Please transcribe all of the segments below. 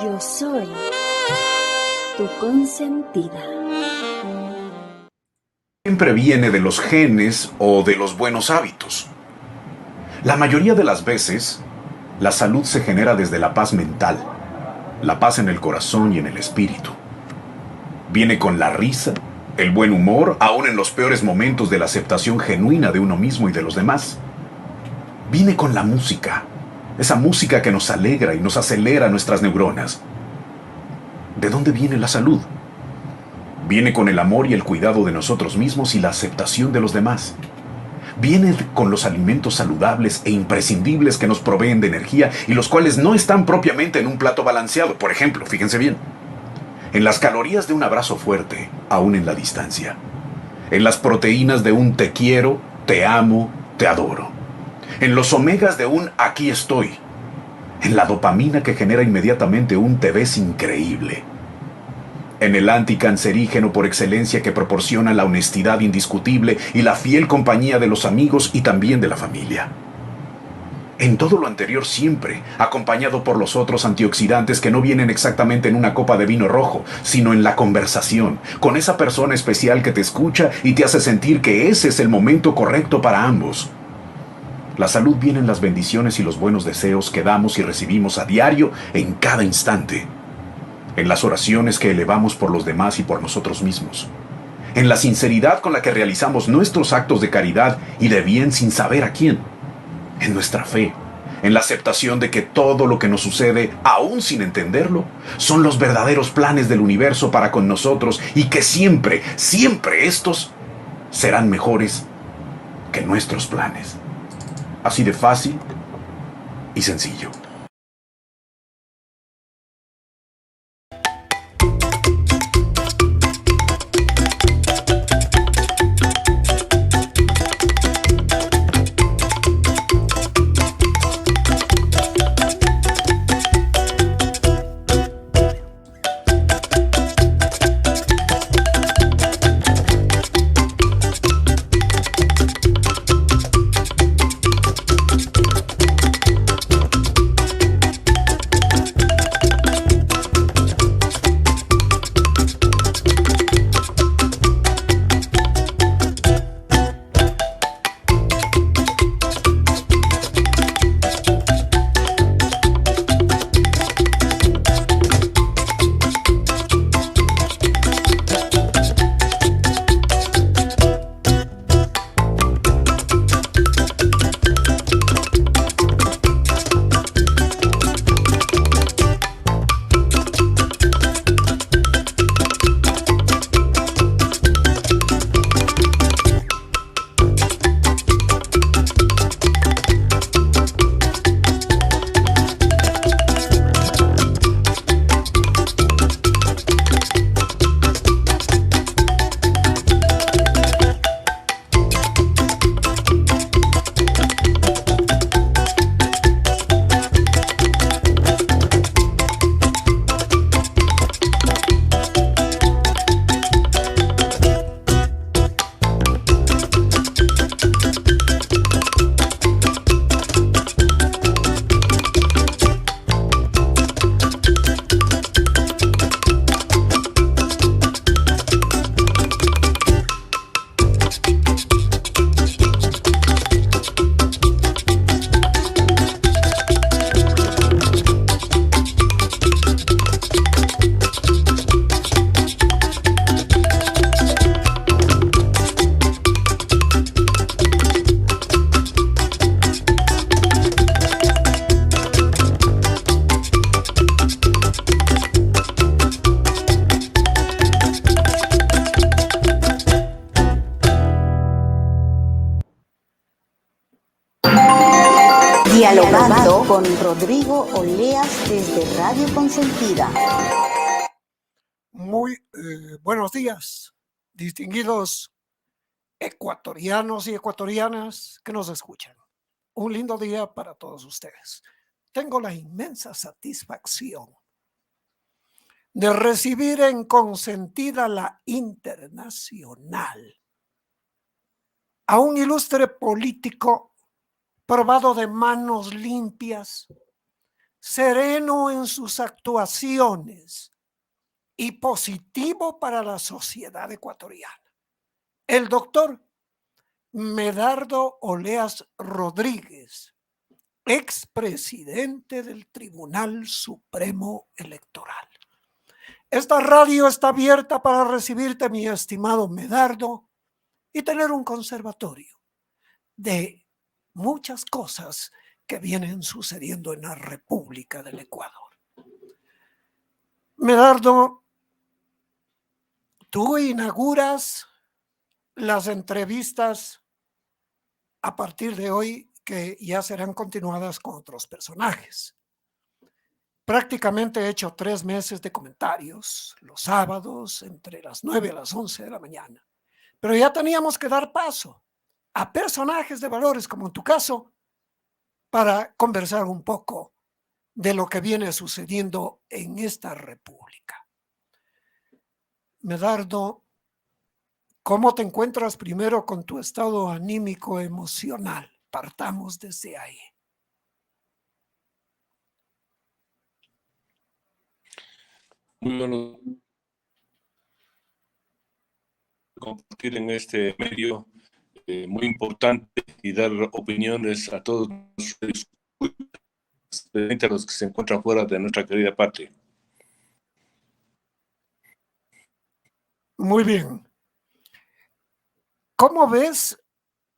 Yo soy tu consentida. Siempre viene de los genes o de los buenos hábitos. La mayoría de las veces, la salud se genera desde la paz mental, la paz en el corazón y en el espíritu. Viene con la risa, el buen humor, aún en los peores momentos de la aceptación genuina de uno mismo y de los demás. Viene con la música, esa música que nos alegra y nos acelera nuestras neuronas. ¿De dónde viene la salud? Viene con el amor y el cuidado de nosotros mismos y la aceptación de los demás. Viene con los alimentos saludables e imprescindibles que nos proveen de energía y los cuales no están propiamente en un plato balanceado. Por ejemplo, fíjense bien, en las calorías de un abrazo fuerte, aún en la distancia. En las proteínas de un te quiero, te amo, te adoro. En los omegas de un aquí estoy. En la dopamina que genera inmediatamente un te ves increíble. En el anticancerígeno por excelencia que proporciona la honestidad indiscutible y la fiel compañía de los amigos y también de la familia. En todo lo anterior siempre, acompañado por los otros antioxidantes que no vienen exactamente en una copa de vino rojo, sino en la conversación, con esa persona especial que te escucha y te hace sentir que ese es el momento correcto para ambos. La salud viene en las bendiciones y los buenos deseos que damos y recibimos a diario en cada instante. En las oraciones que elevamos por los demás y por nosotros mismos. En la sinceridad con la que realizamos nuestros actos de caridad y de bien sin saber a quién. En nuestra fe, en la aceptación de que todo lo que nos sucede, aún sin entenderlo, son los verdaderos planes del universo para con nosotros y que siempre, siempre estos serán mejores que nuestros planes. Así de fácil y sencillo. Dialogando con Rodrigo Oleas desde Radio Consentida. Muy buenos días, distinguidos ecuatorianos y ecuatorianas que nos escuchan. Un lindo día para todos ustedes. Tengo la inmensa satisfacción de recibir en Consentida la Internacional a un ilustre político probado de manos limpias, sereno en sus actuaciones y positivo para la sociedad ecuatoriana. El doctor Medardo Oleas Rodríguez, expresidente del Tribunal Supremo Electoral. Esta radio está abierta para recibirte, mi estimado Medardo, y tener un conservatorio de muchas cosas que vienen sucediendo en la República del Ecuador. Medardo, tú inauguras las entrevistas a partir de hoy, que ya serán continuadas con otros personajes. Prácticamente he hecho 3 meses de comentarios los sábados entre las 9 a las 11 de la mañana. Pero ya teníamos que dar paso a personajes de valores, como en tu caso, para conversar un poco de lo que viene sucediendo en esta república. Medardo, ¿cómo te encuentras primero con tu estado anímico emocional? Partamos desde ahí. Muy bueno compartir en este medio muy importante y dar opiniones a todos los que se encuentran fuera de nuestra querida patria. Muy bien. ¿Cómo ves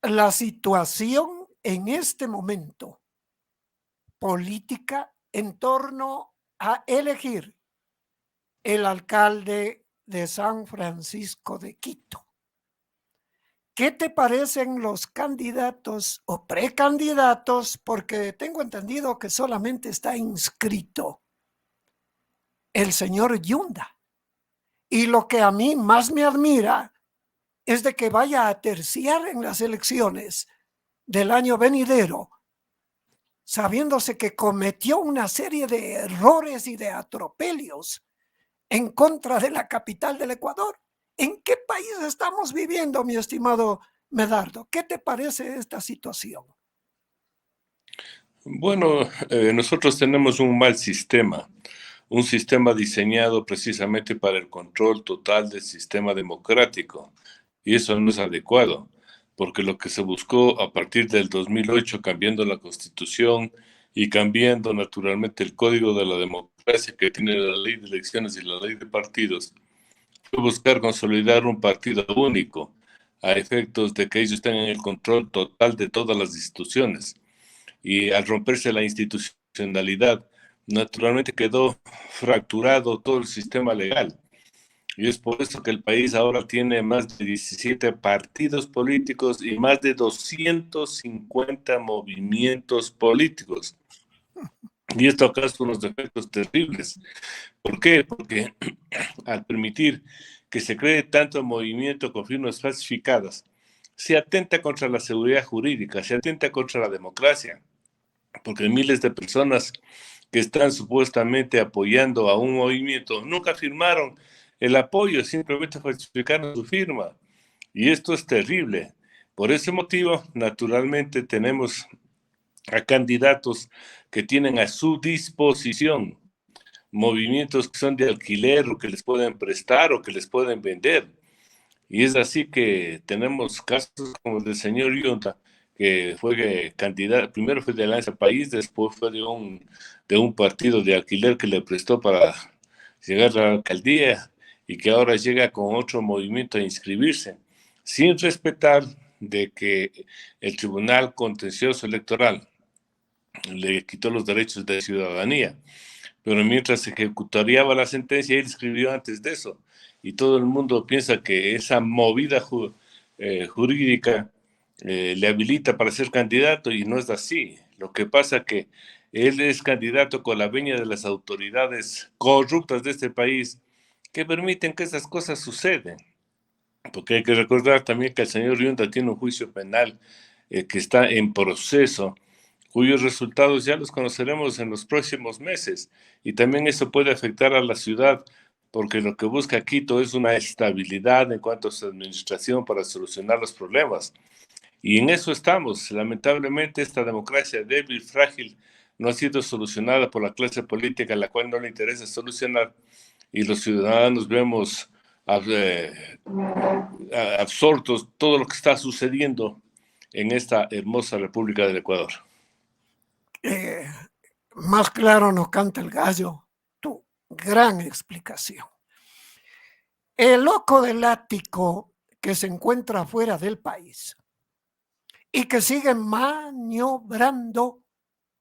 la situación en este momento política en torno a elegir el alcalde de San Francisco de Quito? ¿Qué te parecen los candidatos o precandidatos? Porque tengo entendido que solamente está inscrito el señor Yunda. Y lo que a mí más me admira es de que vaya a terciar en las elecciones del año venidero, sabiéndose que cometió una serie de errores y de atropellos en contra de la capital del Ecuador. ¿En qué país estamos viviendo, mi estimado Medardo? ¿Qué te parece esta situación? Bueno, nosotros tenemos un mal sistema, un sistema diseñado precisamente para el control total del sistema democrático, y eso no es adecuado, porque lo que se buscó a partir del 2008, cambiando la Constitución y cambiando naturalmente el código de la democracia que tiene la ley de elecciones y la ley de partidos, fue buscar consolidar un partido único, a efectos de que ellos tengan el control total de todas las instituciones. Y al romperse la institucionalidad, naturalmente quedó fracturado todo el sistema legal. Y es por eso que el país ahora tiene más de 17 partidos políticos y más de 250 movimientos políticos. Y esto causa unos efectos terribles. ¿Por qué? Porque al permitir que se cree tanto movimiento con firmas falsificadas, se atenta contra la seguridad jurídica, se atenta contra la democracia, porque miles de personas que están supuestamente apoyando a un movimiento nunca firmaron el apoyo, simplemente falsificaron su firma. Y esto es terrible. Por ese motivo, naturalmente, tenemos a candidatos que tienen a su disposición movimientos que son de alquiler o que les pueden prestar o que les pueden vender. Y es así que tenemos casos como el del señor Yunda, que fue candidato, primero fue de Alianza País, después fue de un partido de alquiler que le prestó para llegar a la alcaldía y que ahora llega con otro movimiento a inscribirse, sin respetar de que el Tribunal Contencioso Electoral le quitó los derechos de ciudadanía. Pero mientras se ejecutariaba la sentencia, él escribió antes de eso. Y todo el mundo piensa que esa movida jurídica le habilita para ser candidato y no es así. Lo que pasa es que él es candidato con la veña de las autoridades corruptas de este país que permiten que esas cosas sucedan. Porque hay que recordar también que el señor Yunda tiene un juicio penal que está en proceso, cuyos resultados ya los conoceremos en los próximos meses. Y también eso puede afectar a la ciudad, porque lo que busca Quito es una estabilidad en cuanto a su administración para solucionar los problemas. Y en eso estamos. Lamentablemente, esta democracia débil, frágil, no ha sido solucionada por la clase política, a la cual no le interesa solucionar, y los ciudadanos vemos absortos todo lo que está sucediendo en esta hermosa República del Ecuador. Más claro nos canta el gallo, tu gran explicación. El loco del ático que se encuentra fuera del país y que sigue maniobrando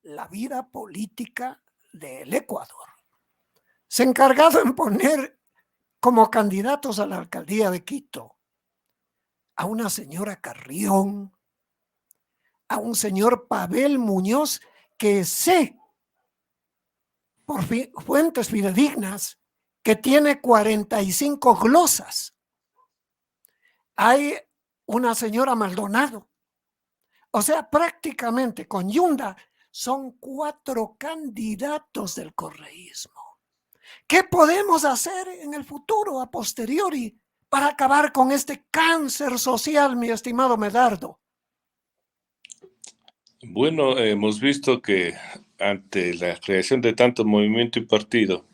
la vida política del Ecuador, se ha encargado en poner como candidatos a la alcaldía de Quito a una señora Carrión, a un señor Pavel Muñoz, que sé por fuentes fidedignas que tiene 45 glosas. Hay una señora Maldonado. O sea, prácticamente con Yunda son 4 candidatos del correísmo. ¿Qué podemos hacer en el futuro, a posteriori, para acabar con este cáncer social, mi estimado Medardo? Bueno, hemos visto que ante la creación de tanto movimiento y partido,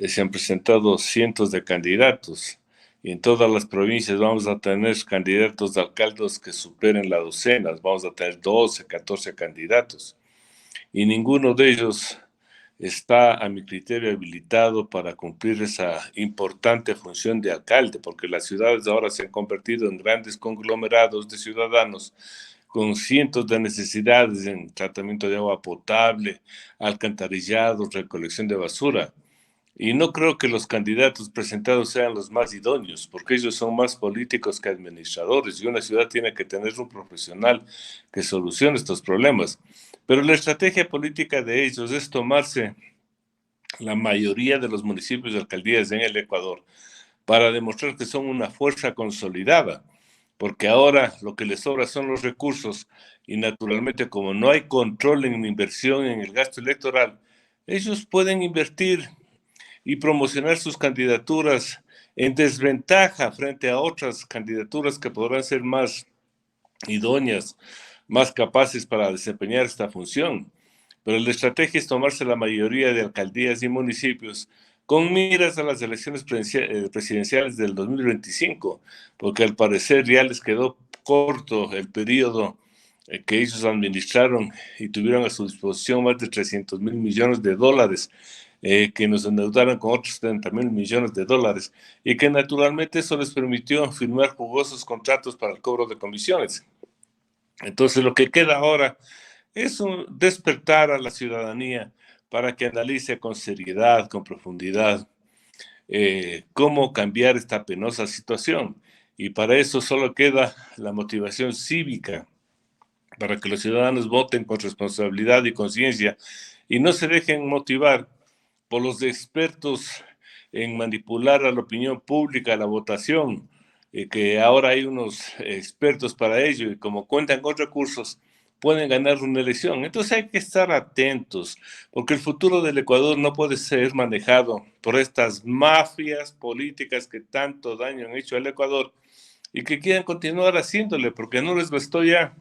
se han presentado cientos de candidatos, y en todas las provincias vamos a tener candidatos de alcaldes que superen la docena, vamos a tener 12, 14 candidatos, y ninguno de ellos está, a mi criterio, habilitado para cumplir esa importante función de alcalde, porque las ciudades ahora se han convertido en grandes conglomerados de ciudadanos con cientos de necesidades en tratamiento de agua potable, alcantarillado, recolección de basura. Y no creo que los candidatos presentados sean los más idóneos, porque ellos son más políticos que administradores, y una ciudad tiene que tener un profesional que solucione estos problemas. Pero la estrategia política de ellos es tomarse la mayoría de los municipios y alcaldías en el Ecuador para demostrar que son una fuerza consolidada, porque ahora lo que les sobra son los recursos, y naturalmente, como no hay control en la inversión en el gasto electoral, ellos pueden invertir y promocionar sus candidaturas en desventaja frente a otras candidaturas que podrán ser más idóneas, más capaces para desempeñar esta función. Pero la estrategia es tomarse la mayoría de alcaldías y municipios con miras a las elecciones presidenciales del 2025, porque al parecer ya les quedó corto el periodo que ellos administraron y tuvieron a su disposición más de 300.000 millones de dólares, que nos endeudaron con otros 70.000 millones de dólares, y que naturalmente eso les permitió firmar jugosos contratos para el cobro de comisiones. Entonces lo que queda ahora es un despertar a la ciudadanía para que analice con seriedad, con profundidad, cómo cambiar esta penosa situación. Y para eso solo queda la motivación cívica, para que los ciudadanos voten con responsabilidad y conciencia y no se dejen motivar por los expertos en manipular a la opinión pública, la votación, que ahora hay unos expertos para ello, y como cuentan con recursos, pueden ganar una elección. Entonces hay que estar atentos, porque el futuro del Ecuador no puede ser manejado por estas mafias políticas que tanto daño han hecho al Ecuador y que quieren continuar haciéndole, porque no les bastó ya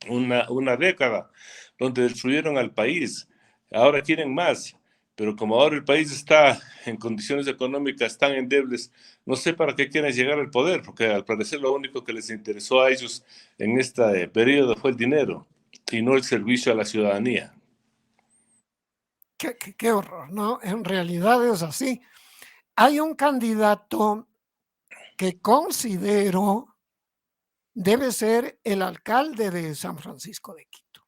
una década donde destruyeron al país. Ahora quieren más, pero como ahora el país está en condiciones económicas tan endebles, no sé para qué quieren llegar al poder, porque al parecer lo único que les interesó a ellos en este periodo fue el dinero y no el servicio a la ciudadanía. Qué horror, ¿no? En realidad es así. Hay un candidato que considero debe ser el alcalde de San Francisco de Quito.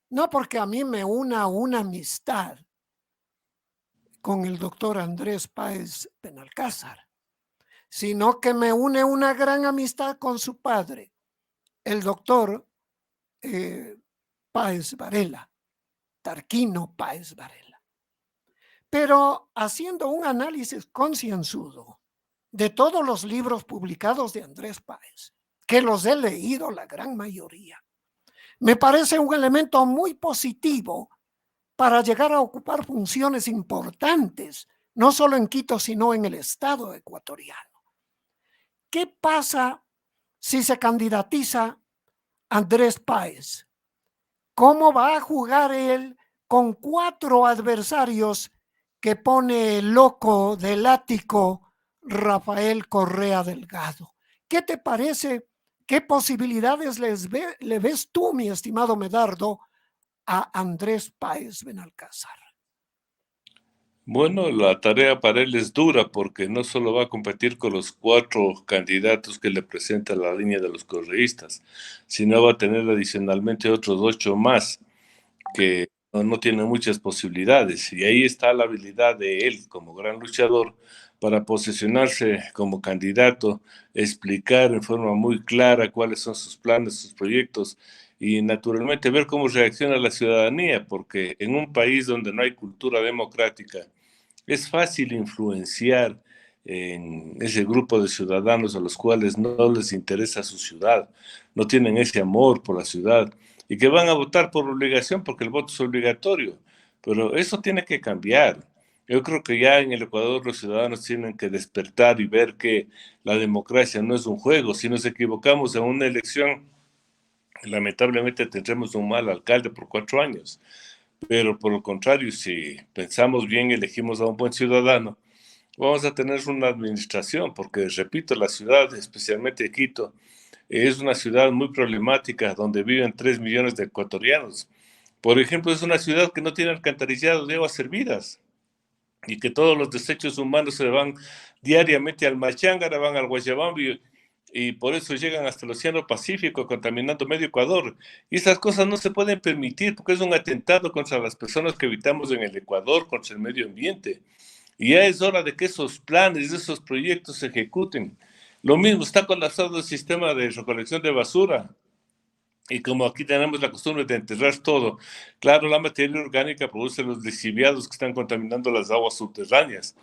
No porque a mí me una amistad con el doctor Andrés Páez Benalcázar, sino que me une una gran amistad con su padre, el doctor Páez Varela, Tarquino Páez Varela. Pero haciendo un análisis concienzudo de todos los libros publicados de Andrés Páez, que los he leído la gran mayoría, me parece un elemento muy positivo para llegar a ocupar funciones importantes, no solo en Quito, sino en el Estado ecuatoriano. ¿Qué pasa si se candidatiza Andrés Páez? ¿Cómo va a jugar él con 4 adversarios que pone el loco del ático Rafael Correa Delgado? ¿Qué te parece? ¿Qué posibilidades le ves tú, mi estimado Medardo, a Andrés Páez Benalcázar? Bueno, la tarea para él es dura porque no solo va a competir con los 4 candidatos que le presenta la línea de los correístas, sino va a tener adicionalmente otros 8 más que no tienen muchas posibilidades. Y ahí está la habilidad de él como gran luchador para posicionarse como candidato, explicar en forma muy clara cuáles son sus planes, sus proyectos y naturalmente ver cómo reacciona la ciudadanía, porque en un país donde no hay cultura democrática, es fácil influenciar en ese grupo de ciudadanos a los cuales no les interesa su ciudad, no tienen ese amor por la ciudad y que van a votar por obligación porque el voto es obligatorio. Pero eso tiene que cambiar. Yo creo que ya en el Ecuador los ciudadanos tienen que despertar y ver que la democracia no es un juego. Si nos equivocamos en una elección, lamentablemente tendremos un mal alcalde por 4 años. Pero por el contrario, si pensamos bien, elegimos a un buen ciudadano, vamos a tener una administración, porque repito, la ciudad, especialmente Quito, es una ciudad muy problemática donde viven 3 millones de ecuatorianos. Por ejemplo, es una ciudad que no tiene alcantarillado de aguas servidas y que todos los desechos humanos se van diariamente al Machangara, van al Guayabambi y por eso llegan hasta el Océano Pacífico, contaminando medio Ecuador. Y esas cosas no se pueden permitir porque es un atentado contra las personas que habitamos en el Ecuador, contra el medio ambiente. Y ya es hora de que esos planes, esos proyectos se ejecuten. Lo mismo, está colapsado el sistema de recolección de basura. Y como aquí tenemos la costumbre de enterrar todo, claro, la materia orgánica produce los lixiviados que están contaminando las aguas subterráneas.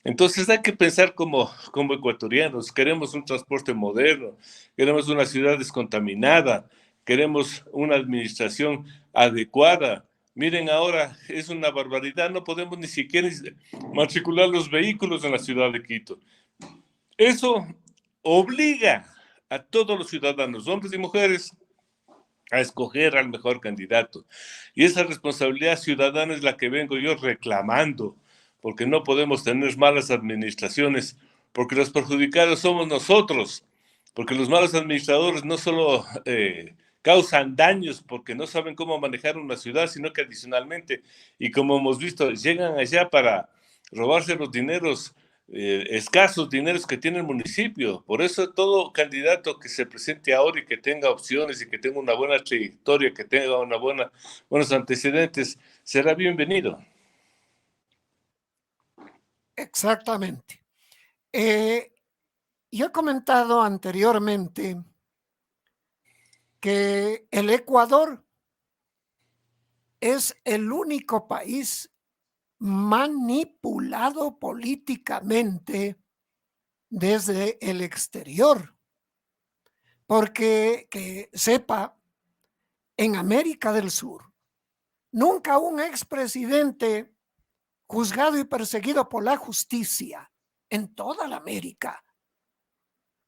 Entonces hay que pensar como ecuatorianos, queremos un transporte moderno, queremos una ciudad descontaminada, queremos una administración adecuada. Miren ahora, es una barbaridad, no podemos ni siquiera matricular los vehículos en la ciudad de Quito. Eso obliga a todos los ciudadanos, hombres y mujeres, a escoger al mejor candidato. Y esa responsabilidad ciudadana es la que vengo yo reclamando, porque no podemos tener malas administraciones, porque los perjudicados somos nosotros, porque los malos administradores no solo causan daños porque no saben cómo manejar una ciudad, sino que adicionalmente, y como hemos visto, llegan allá para robarse los dineros escasos dineros que tiene el municipio. Por eso todo candidato que se presente ahora y que tenga opciones y que tenga una buena trayectoria, que tenga buenos antecedentes, será bienvenido. Exactamente. Yo he comentado anteriormente que el Ecuador es el único país manipulado políticamente desde el exterior. Porque que sepa, en América del Sur, nunca un expresidente juzgado y perseguido por la justicia en toda la América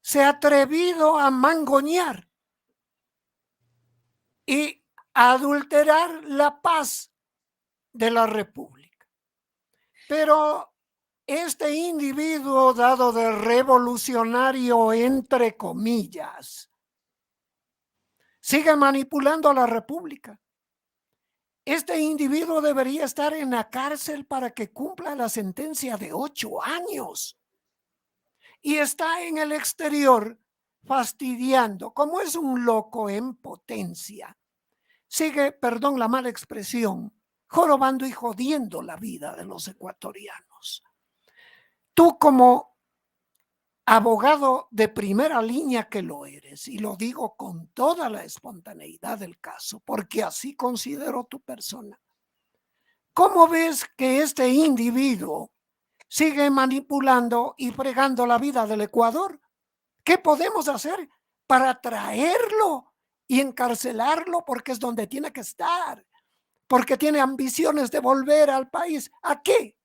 se ha atrevido a mangonear y adulterar la paz de la República. Pero este individuo dado de revolucionario entre comillas sigue manipulando a la República. Este individuo debería estar en la cárcel para que cumpla la sentencia de 8 años. Y está en el exterior fastidiando, como es un loco en potencia. Sigue, perdón la mala expresión, jorobando y jodiendo la vida de los ecuatorianos. Tú como abogado de primera línea que lo eres, y lo digo con toda la espontaneidad del caso, porque así considero tu persona, ¿cómo ves que este individuo sigue manipulando y fregando la vida del Ecuador? ¿Qué podemos hacer para traerlo y encarcelarlo? Porque es donde tiene que estar, porque tiene ambiciones de volver al país. ¿A qué?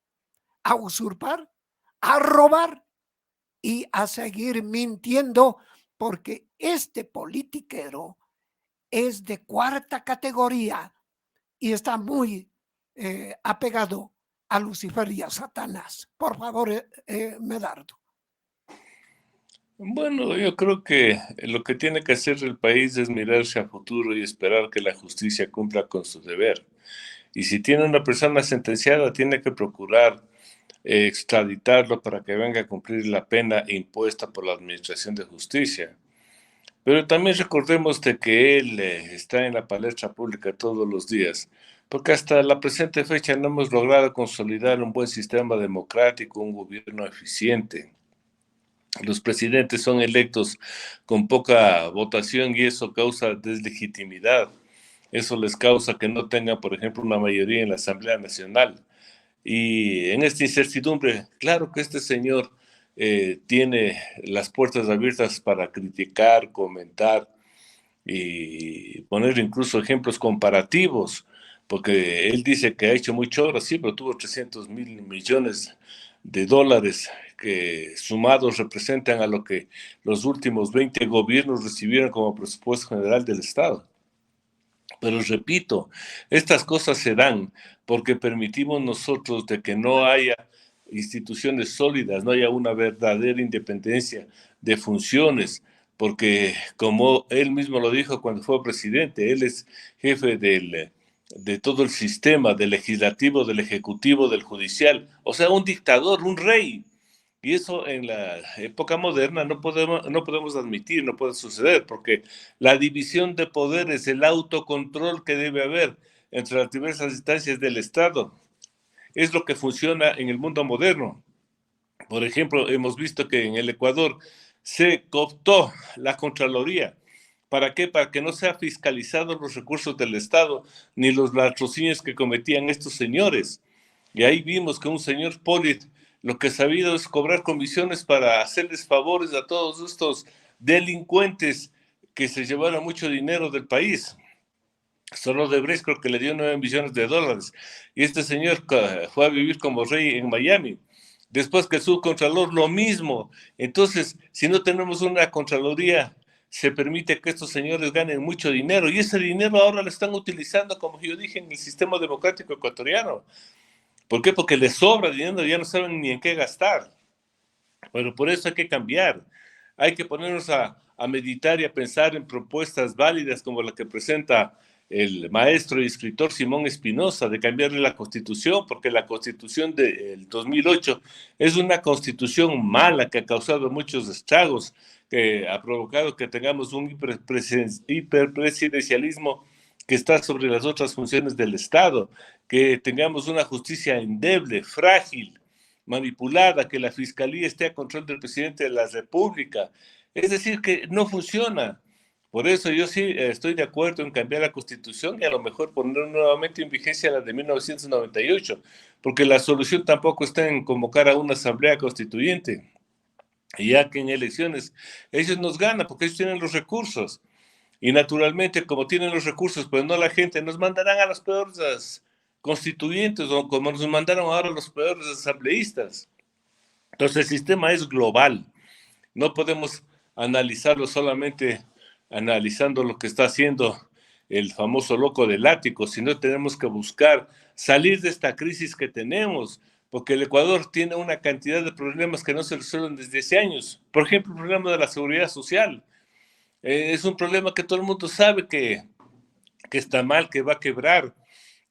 A usurpar, a robar y a seguir mintiendo, porque este politiquero es de cuarta categoría y está muy apegado a Lucifer y a Satanás. Por favor, Medardo. Bueno, yo creo que lo que tiene que hacer el país es mirarse a futuro y esperar que la justicia cumpla con su deber. Y si tiene una persona sentenciada, tiene que procurar extraditarlo para que venga a cumplir la pena impuesta por la Administración de Justicia. Pero también recordemos de que él está en la palestra pública todos los días, porque hasta la presente fecha no hemos logrado consolidar un buen sistema democrático, un gobierno eficiente. Los presidentes son electos con poca votación y eso causa deslegitimidad. Eso les causa que no tengan, por ejemplo, una mayoría en la Asamblea Nacional. Y en esta incertidumbre, claro que este señor tiene las puertas abiertas para criticar, comentar y poner incluso ejemplos comparativos, porque él dice que ha hecho mucho obra, sí, pero tuvo 300.000 millones de dólares que sumados representan a lo que los últimos 20 gobiernos recibieron como presupuesto general del Estado. Pero repito, estas cosas se dan porque permitimos nosotros de que no haya instituciones sólidas, no haya una verdadera independencia de funciones, porque como él mismo lo dijo cuando fue presidente, él es jefe de todo el sistema, del legislativo, del ejecutivo, del judicial, o sea, un dictador, un rey. Y eso en la época moderna no podemos admitir, no puede suceder, porque la división de poderes, el autocontrol que debe haber entre las diversas instancias del Estado, es lo que funciona en el mundo moderno. Por ejemplo, hemos visto que en el Ecuador se cooptó la Contraloría. ¿Para qué? Para que no sean fiscalizados los recursos del Estado ni los latrocinios que cometían estos señores. Y ahí vimos que un señor Polit lo que ha sabido es cobrar comisiones para hacerles favores a todos estos delincuentes que se llevaron mucho dinero del país. Solo Odebrecht creo que le dio 9 millones de dólares. Y este señor fue a vivir como rey en Miami. Después que el subcontralor, lo mismo. Entonces, si no tenemos una contraloría, se permite que estos señores ganen mucho dinero. Y ese dinero ahora lo están utilizando, como yo dije, en el sistema democrático ecuatoriano. ¿Por qué? Porque les sobra dinero, ya no saben ni en qué gastar. Pero por eso hay que cambiar. Hay que ponernos a meditar y a pensar en propuestas válidas como la que presenta el maestro y escritor Simón Espinosa, de cambiarle la Constitución, porque la Constitución del 2008 es una Constitución mala que ha causado muchos estragos, que ha provocado que tengamos un hiperpresidencialismo que está sobre las otras funciones del Estado, que tengamos una justicia endeble, frágil, manipulada, que la fiscalía esté a control del presidente de la República. Es decir, que no funciona. Por eso yo sí estoy de acuerdo en cambiar la Constitución y a lo mejor poner nuevamente en vigencia la de 1998, porque la solución tampoco está en convocar a una asamblea constituyente, ya que en elecciones ellos nos ganan porque ellos tienen los recursos. Y naturalmente, como tienen los recursos, pues no la gente, nos mandarán a los peores constituyentes, o como nos mandaron ahora los peores asambleístas. Entonces el sistema es global. No podemos analizarlo solamente analizando lo que está haciendo el famoso loco del ático, sino tenemos que buscar salir de esta crisis que tenemos, porque el Ecuador tiene una cantidad de problemas que no se resuelven desde hace años. Por ejemplo, el problema de la seguridad social. Es un problema que todo el mundo sabe que está mal, que va a quebrar,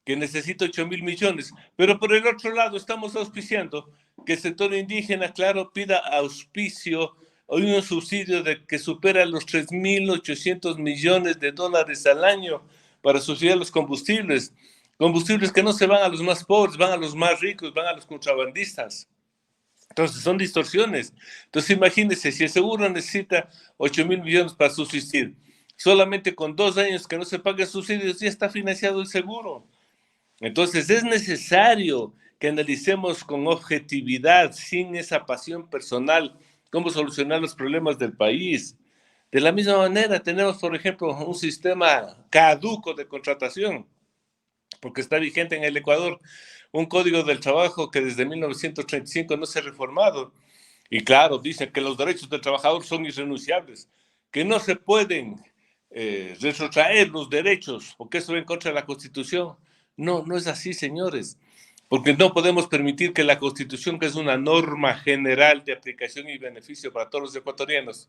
que necesita 8.000 millones. Pero por el otro lado estamos auspiciando que el sector indígena, claro, pida auspicio o un subsidio de que supera los 3.800 millones de dólares al año para subsidiar los combustibles. Combustibles que no se van a los más pobres, van a los más ricos, van a los contrabandistas. Entonces son distorsiones. Entonces imagínense, si el seguro necesita 8.000 millones para subsistir, solamente con 2 años que no se paguen subsidios ya está financiado el seguro. Entonces es necesario que analicemos con objetividad, sin esa pasión personal, cómo solucionar los problemas del país. De la misma manera tenemos, por ejemplo, un sistema caduco de contratación, porque está vigente en el Ecuador un código del trabajo que desde 1935 no se ha reformado. Y claro, dicen que los derechos del trabajador son irrenunciables, que no se pueden retrotraer los derechos, porque eso va en contra de la Constitución. No, no es así, señores, porque no podemos permitir que la Constitución, que es una norma general de aplicación y beneficio para todos los ecuatorianos,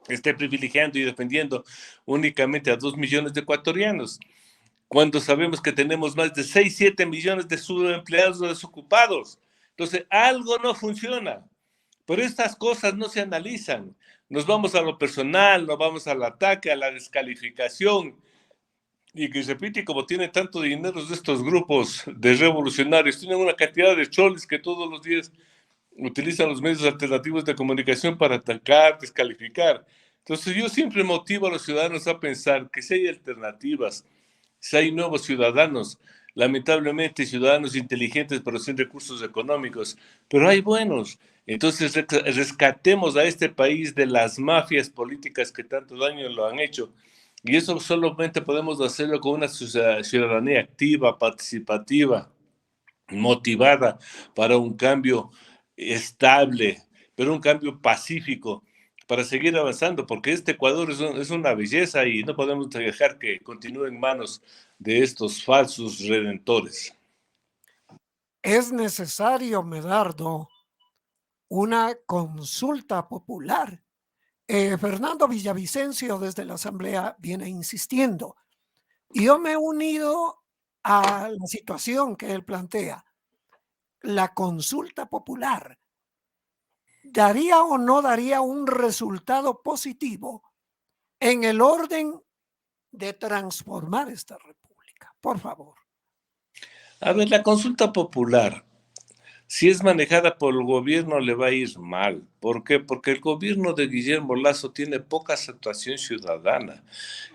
esté privilegiando y defendiendo únicamente a 2 millones de ecuatorianos, cuando sabemos que tenemos más de 6, 7 millones de subempleados o desocupados. Entonces, algo no funciona. Pero estas cosas no se analizan. Nos vamos a lo personal, nos vamos al ataque, a la descalificación. Y que repite, como tiene tanto dinero de estos grupos de revolucionarios, tienen una cantidad de choles que todos los días utilizan los medios alternativos de comunicación para atacar, descalificar. Entonces yo siempre motivo a los ciudadanos a pensar que si hay alternativas, si hay nuevos ciudadanos, lamentablemente ciudadanos inteligentes pero sin recursos económicos, pero hay buenos. Entonces rescatemos a este país de las mafias políticas que tanto daño lo han hecho. Y eso solamente podemos hacerlo con una ciudadanía activa, participativa, motivada para un cambio estable, pero un cambio pacífico para seguir avanzando, porque este Ecuador es una belleza y no podemos dejar que continúe en manos de estos falsos redentores. Es necesario, Medardo, una consulta popular. Fernando Villavicencio desde la Asamblea viene insistiendo. Y yo me he unido a la situación que él plantea. La consulta popular, ¿daría o no daría un resultado positivo en el orden de transformar esta república? Por favor. A ver, la consulta popular, si es manejada por el gobierno, le va a ir mal. ¿Por qué? Porque el gobierno de Guillermo Lasso tiene poca aceptación ciudadana.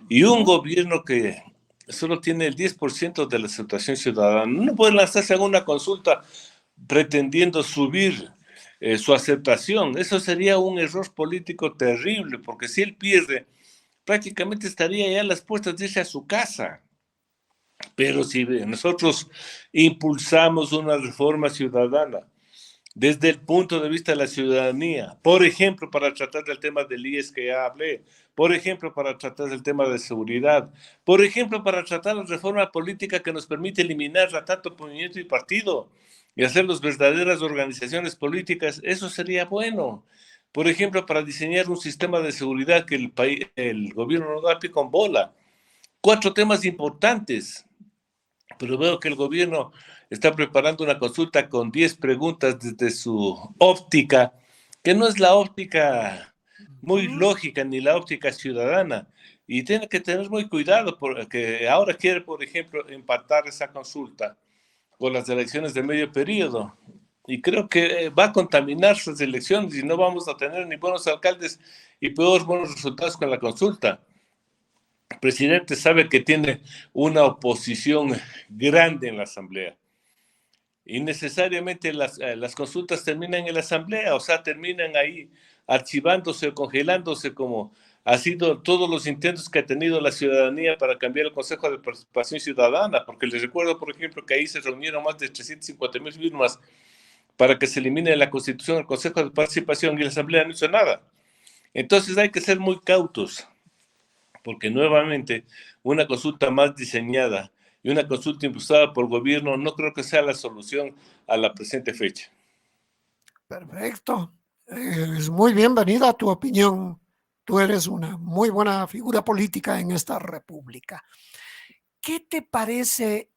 Y un gobierno que solo tiene el 10% de la aceptación ciudadana no puede lanzarse a una consulta pretendiendo subir su aceptación. Eso sería un error político terrible, porque si él pierde, prácticamente estaría ya a las puertas de irse a su casa. Pero si nosotros impulsamos una reforma ciudadana desde el punto de vista de la ciudadanía, por ejemplo, para tratar del tema del IES que ya hablé, por ejemplo, para tratar del tema de seguridad, por ejemplo, para tratar la reforma política que nos permite eliminar a tanto movimiento y partido y hacerlos verdaderas organizaciones políticas, eso sería bueno. Por ejemplo, para diseñar un sistema de seguridad que el gobierno no da pie con bola. 4 temas importantes, pero veo que el gobierno está preparando una consulta con 10 preguntas desde su óptica, que no es la óptica muy lógica ni la óptica ciudadana. Y tiene que tener muy cuidado porque ahora quiere, por ejemplo, empatar esa consulta con las elecciones de medio periodo. Y creo que va a contaminar sus elecciones y no vamos a tener ni buenos alcaldes y peor buenos resultados con la consulta. El presidente sabe que tiene una oposición grande en la Asamblea. Y necesariamente las consultas terminan en la Asamblea, o sea, terminan ahí archivándose o congelándose como ha sido todos los intentos que ha tenido la ciudadanía para cambiar el Consejo de Participación Ciudadana, porque les recuerdo, por ejemplo, que ahí se reunieron más de 350,000 firmas para que se elimine la Constitución del Consejo de Participación y la Asamblea no hizo nada. Entonces hay que ser muy cautos, porque nuevamente una consulta más diseñada y una consulta impulsada por el gobierno no creo que sea la solución a la presente fecha. Perfecto. Es muy bienvenida tu opinión. Tú eres una muy buena figura política en esta república. ¿Qué te parece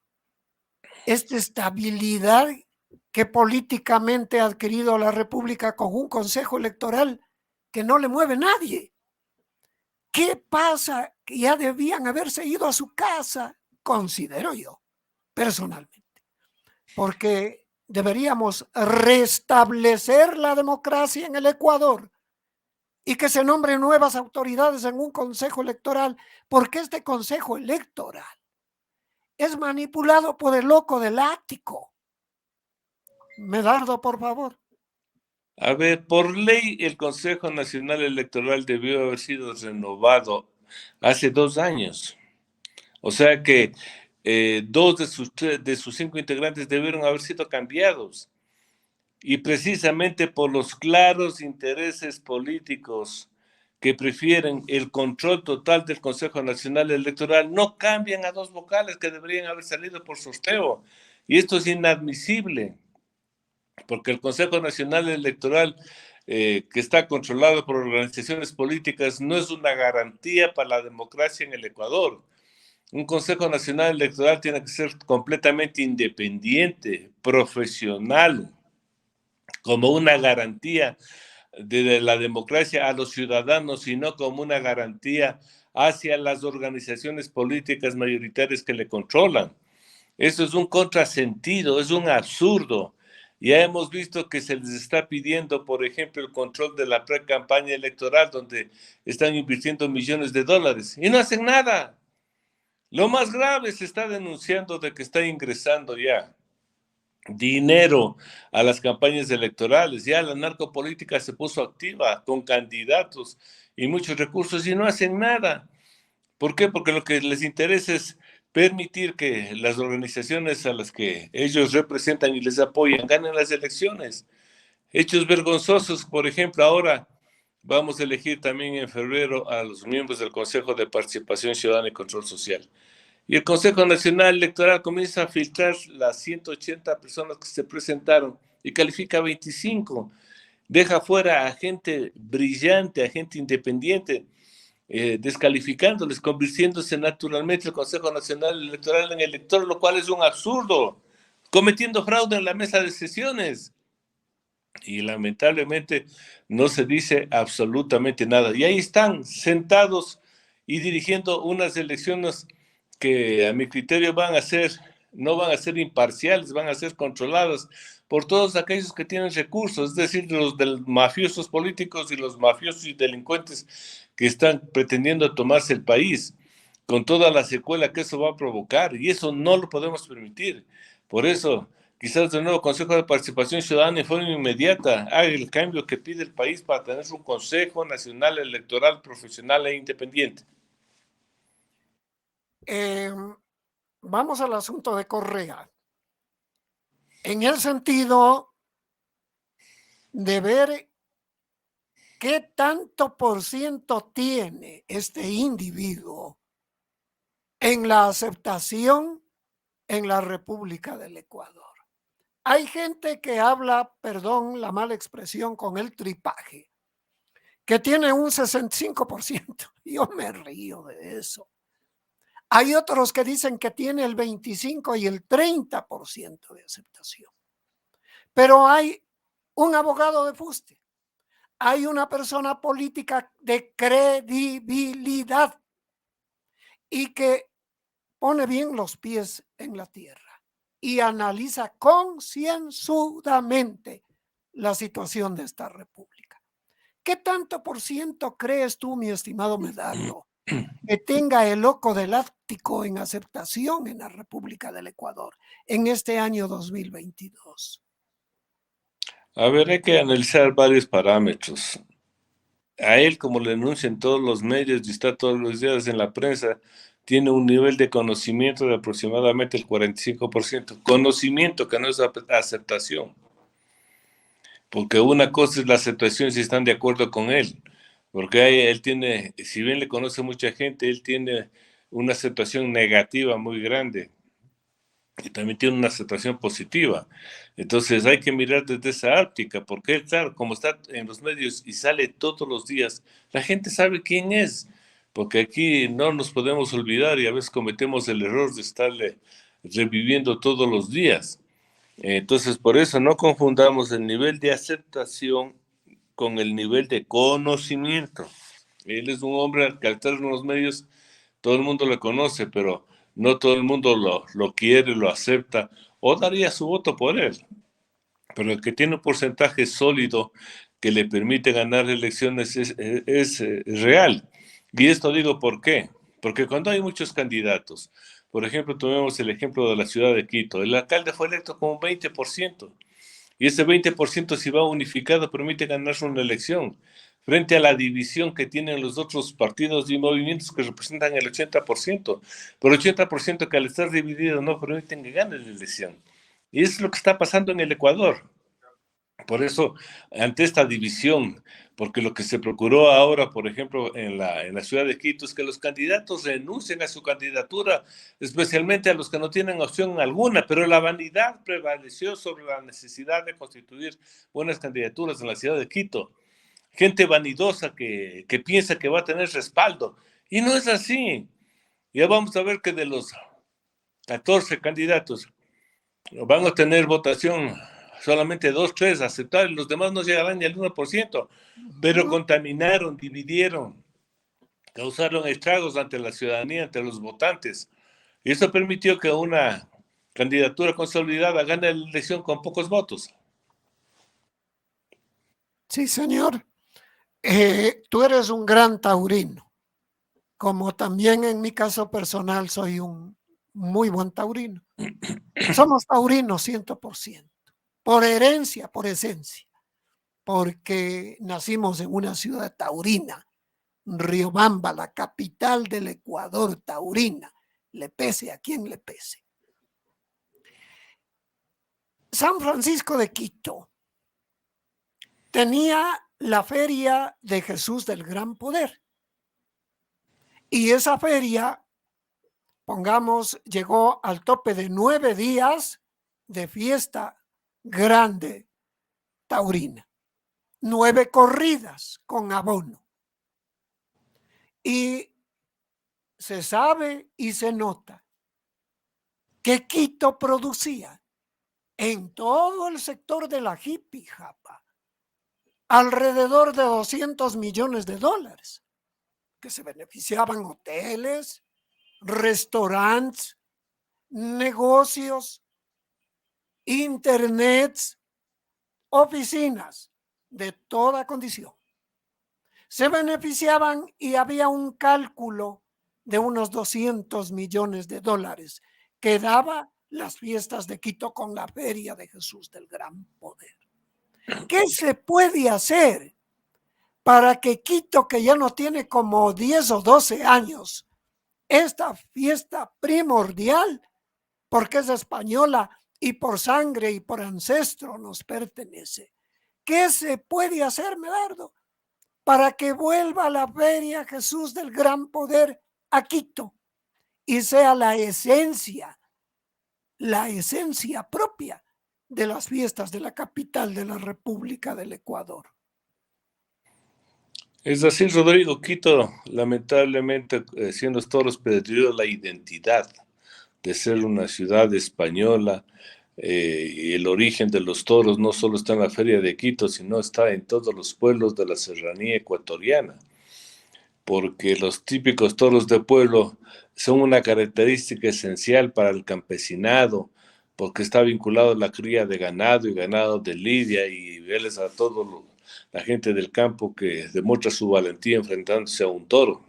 esta estabilidad que políticamente ha adquirido la república con un consejo electoral que no le mueve nadie? ¿Qué pasa? Que ya debían haberse ido a su casa, considero yo, personalmente, porque deberíamos restablecer la democracia en el Ecuador y que se nombren nuevas autoridades en un consejo electoral, porque este consejo electoral es manipulado por el loco del ático. Medardo, por favor. A ver, por ley el Consejo Nacional Electoral debió haber sido renovado hace 2 años. O sea que 2 de sus 5 integrantes debieron haber sido cambiados. Y precisamente por los claros intereses políticos que prefieren el control total del Consejo Nacional Electoral no cambian a 2 vocales que deberían haber salido por sorteo. Y esto es inadmisible, porque el Consejo Nacional Electoral, que está controlado por organizaciones políticas, no es una garantía para la democracia en el Ecuador. Un Consejo Nacional Electoral tiene que ser completamente independiente, profesional, como una garantía de la democracia a los ciudadanos, sino como una garantía hacia las organizaciones políticas mayoritarias que le controlan. Eso es un contrasentido, es un absurdo. Ya hemos visto que se les está pidiendo, por ejemplo, el control de la pre-campaña electoral, donde están invirtiendo millones de dólares y no hacen nada. Lo más grave, se está denunciando de que está ingresando ya dinero a las campañas electorales. Ya la narcopolítica se puso activa con candidatos y muchos recursos y no hacen nada. ¿Por qué? Porque lo que les interesa es permitir que las organizaciones a las que ellos representan y les apoyan ganen las elecciones. Hechos vergonzosos, por ejemplo, ahora vamos a elegir también en febrero a los miembros del Consejo de Participación Ciudadana y Control Social. Y el Consejo Nacional Electoral comienza a filtrar las 180 personas que se presentaron y califica a 25. Deja fuera a gente brillante, a gente independiente, descalificándoles, convirtiéndose naturalmente el Consejo Nacional Electoral en elector, lo cual es un absurdo, cometiendo fraude en la mesa de sesiones. Y lamentablemente no se dice absolutamente nada. Y ahí están, sentados y dirigiendo unas elecciones que a mi criterio no van a ser imparciales, van a ser controladas por todos aquellos que tienen recursos, es decir, los mafiosos políticos y los mafiosos y delincuentes que están pretendiendo tomarse el país, con toda la secuela que eso va a provocar, y eso no lo podemos permitir. Por eso, quizás el nuevo Consejo de Participación Ciudadana en forma inmediata haga el cambio que pide el país para tener un Consejo Nacional Electoral profesional e independiente. Vamos al asunto de Correa. En el sentido de ver qué tanto por ciento tiene este individuo en la aceptación en la República del Ecuador. Hay gente que habla, perdón la mala expresión, con el tripaje, que tiene un 65%. Yo me río de eso. Hay otros que dicen que tiene el 25 y el 30% de aceptación. Pero hay un abogado de fuste, hay una persona política de credibilidad y que pone bien los pies en la tierra y analiza concienzudamente la situación de esta república. ¿Qué tanto por ciento crees tú, mi estimado Medardo, que tenga el oco del Ártico en aceptación en la República del Ecuador en este año 2022? A ver, hay que analizar varios parámetros. A él, como le anuncian todos los medios y está todos los días en la prensa, tiene un nivel de conocimiento de aproximadamente el 45%. Conocimiento, que no es aceptación. Porque una cosa es la aceptación si están de acuerdo con él. Porque él tiene, si bien le conoce mucha gente, él tiene una aceptación negativa muy grande. Y también tiene una aceptación positiva. Entonces hay que mirar desde esa óptica, porque claro, como está en los medios y sale todos los días, la gente sabe quién es, porque aquí no nos podemos olvidar y a veces cometemos el error de estarle reviviendo todos los días. Entonces, por eso no confundamos el nivel de aceptación con el nivel de conocimiento. Él es un hombre que al estar en los medios, todo el mundo lo conoce, pero no todo el mundo lo quiere, lo acepta o daría su voto por él. Pero el que tiene un porcentaje sólido que le permite ganar elecciones es real. Y esto digo ¿por qué? Porque cuando hay muchos candidatos, por ejemplo, tomemos el ejemplo de la ciudad de Quito, el alcalde fue electo con un 20%, y ese 20% si va unificado permite ganarse una elección, frente a la división que tienen los otros partidos y movimientos que representan el 80%, pero el 80% que al estar dividido no permiten que gane la elección. Y eso es lo que está pasando en el Ecuador. Por eso, ante esta división, porque lo que se procuró ahora, por ejemplo, en la ciudad de Quito, es que los candidatos renuncien a su candidatura, especialmente a los que no tienen opción alguna, pero la vanidad prevaleció sobre la necesidad de constituir buenas candidaturas en la ciudad de Quito. Gente vanidosa que piensa que va a tener respaldo, y no es así. Ya vamos a ver que de los 14 candidatos van a tener votación solamente 2, 3 aceptables, los demás no llegarán ni al 1%, pero contaminaron, dividieron, causaron estragos ante la ciudadanía, ante los votantes. Y eso permitió que una candidatura consolidada gane la elección con pocos votos. Sí, señor. Tú eres un gran taurino, como también en mi caso personal soy un muy buen taurino. Somos taurinos 100%, por herencia, por esencia, porque nacimos en una ciudad taurina, Riobamba, la capital del Ecuador, taurina, le pese a quien le pese. San Francisco de Quito tenía la feria de Jesús del Gran Poder. Y esa feria, pongamos, llegó al tope de 9 días de fiesta grande taurina. 9 corridas con abono. Y se sabe y se nota que Quito producía en todo el sector de la hippie japa alrededor de $200 millones, que se beneficiaban hoteles, restaurantes, negocios, internets, oficinas de toda condición. Se beneficiaban y había un cálculo de unos $200 millones que daba las fiestas de Quito con la feria de Jesús del Gran Poder. ¿Qué se puede hacer para que Quito, que ya no tiene como 10 o 12 años, esta fiesta primordial, porque es española y por sangre y por ancestro nos pertenece? ¿Qué se puede hacer, Medardo, para que vuelva la feria Jesús del Gran Poder a Quito y sea la esencia propia de las fiestas de la capital de la República del Ecuador? Es así, Rodrigo. Quito, lamentablemente, siendo toros, perdió la identidad de ser una ciudad española. Y el origen de los toros no solo está en la Feria de Quito, sino está en todos los pueblos de la serranía ecuatoriana, porque los típicos toros de pueblo son una característica esencial para el campesinado, porque está vinculado a la cría de ganado y ganado de lidia, y verles a toda la gente del campo que demuestra su valentía enfrentándose a un toro.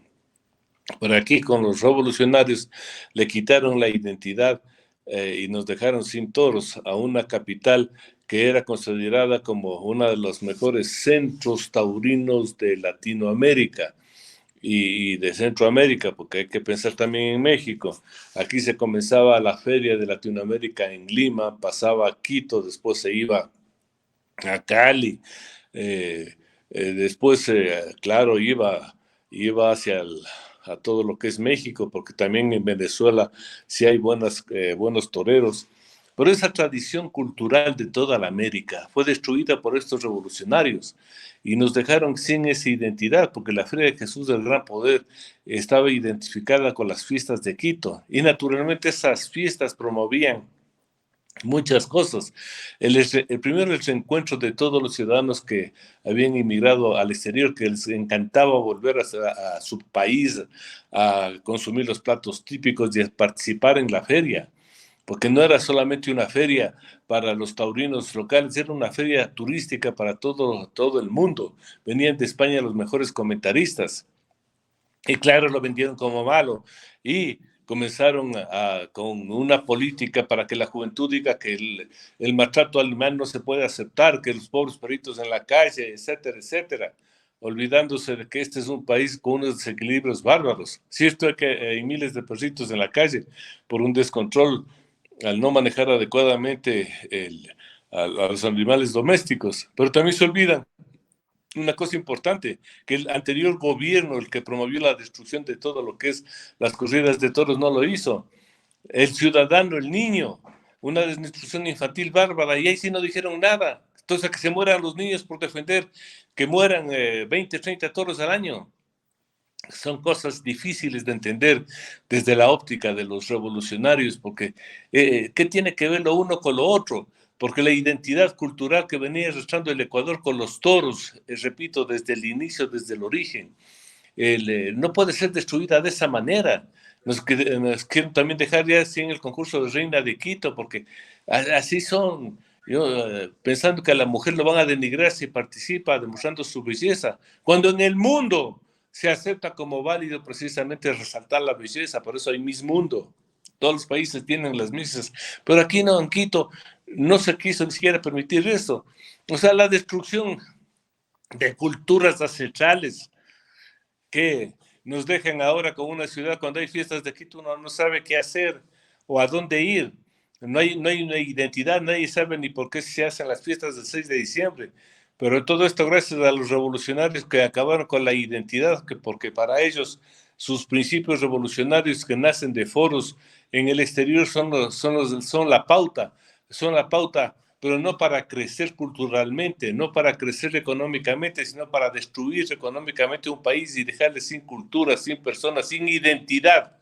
Pero aquí con los revolucionarios le quitaron la identidad y nos dejaron sin toros a una capital que era considerada como uno de los mejores centros taurinos de Latinoamérica y de Centroamérica, porque hay que pensar también en México. Aquí se comenzaba la Feria de Latinoamérica en Lima, pasaba a Quito, después se iba a Cali, después, claro, iba hacia a todo lo que es México, porque también en Venezuela sí hay buenos toreros. Pero esa tradición cultural de toda la América fue destruida por estos revolucionarios y nos dejaron sin esa identidad, porque la Feria de Jesús del Gran Poder estaba identificada con las fiestas de Quito y naturalmente esas fiestas promovían muchas cosas. El primero, el reencuentro de todos los ciudadanos que habían inmigrado al exterior, que les encantaba volver a su país a consumir los platos típicos y a participar en la feria, porque no era solamente una feria para los taurinos locales, era una feria turística para todo el mundo. Venían de España los mejores comentaristas y claro, lo vendieron como malo y comenzaron con una política para que la juventud diga que el maltrato animal no se puede aceptar, que los pobres perritos en la calle, etcétera, etcétera, olvidándose de que este es un país con unos desequilibrios bárbaros. Cierto es que hay miles de perritos en la calle por un descontrol al no manejar adecuadamente a los animales domésticos, pero también se olvidan una cosa importante, que el anterior gobierno, el que promovió la destrucción de todo lo que es las corridas de toros, no lo hizo. El ciudadano, el niño, una destrucción infantil bárbara, y ahí sí no dijeron nada. Entonces, que se mueran los niños por defender, que mueran 20, 30 toros al año. Son cosas difíciles de entender desde la óptica de los revolucionarios, porque ¿qué tiene que ver lo uno con lo otro? Porque la identidad cultural que venía arrastrando el Ecuador con los toros, repito, desde el inicio, desde el origen, no puede ser destruida de esa manera. Nos quieren también dejar ya así en el concurso de Reina de Quito, porque así son. Yo, pensando que a la mujer lo van a denigrar si participa demostrando su belleza, cuando en el mundo se acepta como válido precisamente resaltar la belleza, por eso hay Miss Mundo. Todos los países tienen las misas, pero aquí no, en Quito, no se quiso ni siquiera permitir eso. O sea, la destrucción de culturas ancestrales que nos dejan ahora con una ciudad, cuando hay fiestas de Quito, uno no sabe qué hacer o a dónde ir. No hay una identidad, nadie sabe ni por qué se hacen las fiestas del 6 de diciembre. Pero todo esto gracias a los revolucionarios que acabaron con la identidad, porque para ellos sus principios revolucionarios que nacen de foros en el exterior son la pauta, pero no para crecer culturalmente, no para crecer económicamente, sino para destruir económicamente un país y dejarle sin cultura, sin personas, sin identidad.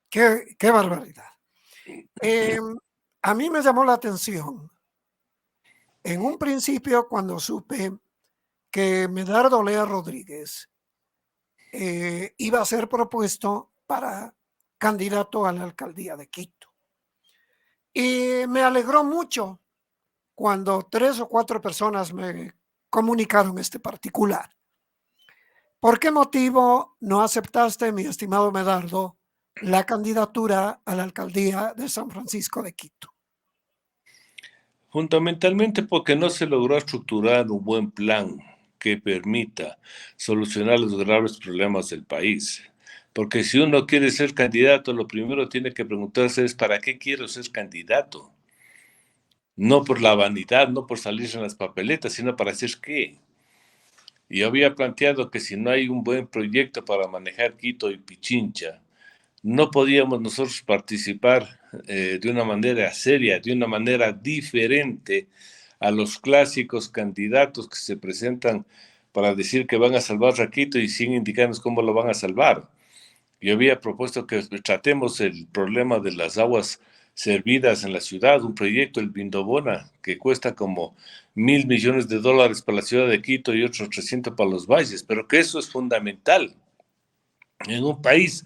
Qué barbaridad. A mí me llamó la atención en un principio cuando supe que Medardo Lea Rodríguez iba a ser propuesto para candidato a la alcaldía de Quito. Y me alegró mucho cuando 3 o 4 personas me comunicaron este particular. ¿Por qué motivo no aceptaste, mi estimado Medardo, la candidatura a la alcaldía de San Francisco de Quito? Fundamentalmente porque no se logró estructurar un buen plan que permita solucionar los graves problemas del país. Porque si uno quiere ser candidato, lo primero tiene que preguntarse es ¿para qué quiero ser candidato? No por la vanidad, no por salir en las papeletas, sino para hacer qué. Y yo había planteado que si no hay un buen proyecto para manejar Quito y Pichincha, no podíamos nosotros participar de una manera seria, de una manera diferente a los clásicos candidatos que se presentan para decir que van a salvar a Quito y sin indicarnos cómo lo van a salvar. Yo había propuesto que tratemos el problema de las aguas servidas en la ciudad, un proyecto, el Vindobona, que cuesta como $1.000 millones para la ciudad de Quito y otros 300 para los valles, pero que eso es fundamental en un país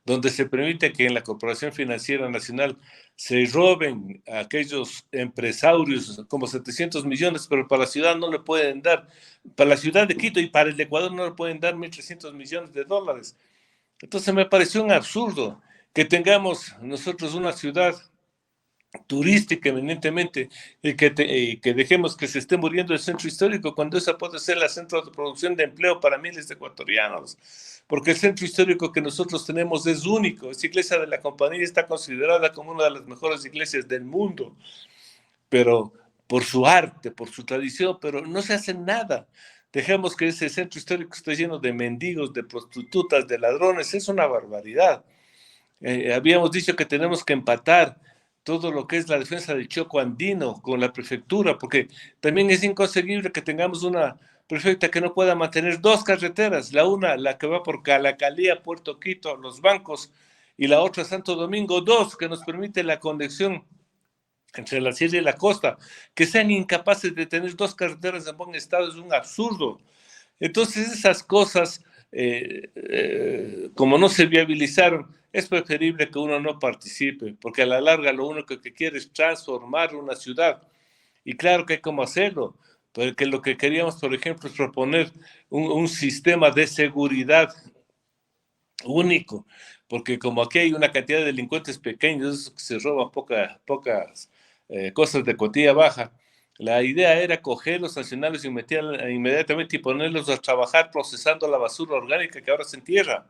donde se permite que en la Corporación Financiera Nacional se roben a aquellos empresarios como 700 millones, pero para la ciudad no le pueden dar, para la ciudad de Quito y para el Ecuador no le pueden dar $1.300 millones. Entonces me pareció un absurdo que tengamos nosotros una ciudad turística eminentemente y que dejemos que se esté muriendo el centro histórico cuando esa puede ser la centro de producción de empleo para miles de ecuatorianos, porque el centro histórico que nosotros tenemos es único. Esa iglesia de la Compañía está considerada como una de las mejores iglesias del mundo, pero por su arte, por su tradición, pero no se hace nada. Dejemos que ese centro histórico esté lleno de mendigos, de prostitutas, de ladrones. Es una barbaridad. Habíamos dicho que tenemos que empatar todo lo que es la defensa del Choco Andino con la prefectura, porque también es inconcebible que tengamos una prefecta que no pueda mantener 2 carreteras, la que va por Calacalía, Puerto Quito, Los Bancos, y la otra Santo Domingo 2, que nos permite la conexión entre la sierra y la costa. Que sean incapaces de tener 2 carreteras en buen estado es un absurdo. Entonces esas cosas, como no se viabilizaron, es preferible que uno no participe, porque a la larga lo único que quiere es transformar una ciudad. Y claro que hay cómo hacerlo, porque lo que queríamos, por ejemplo, es proponer un sistema de seguridad único, porque como aquí hay una cantidad de delincuentes pequeños que se roban pocas cosas de cotilla baja, la idea era cogerlos, sancionarlos inmediatamente y ponerlos a trabajar procesando la basura orgánica que ahora se entierra.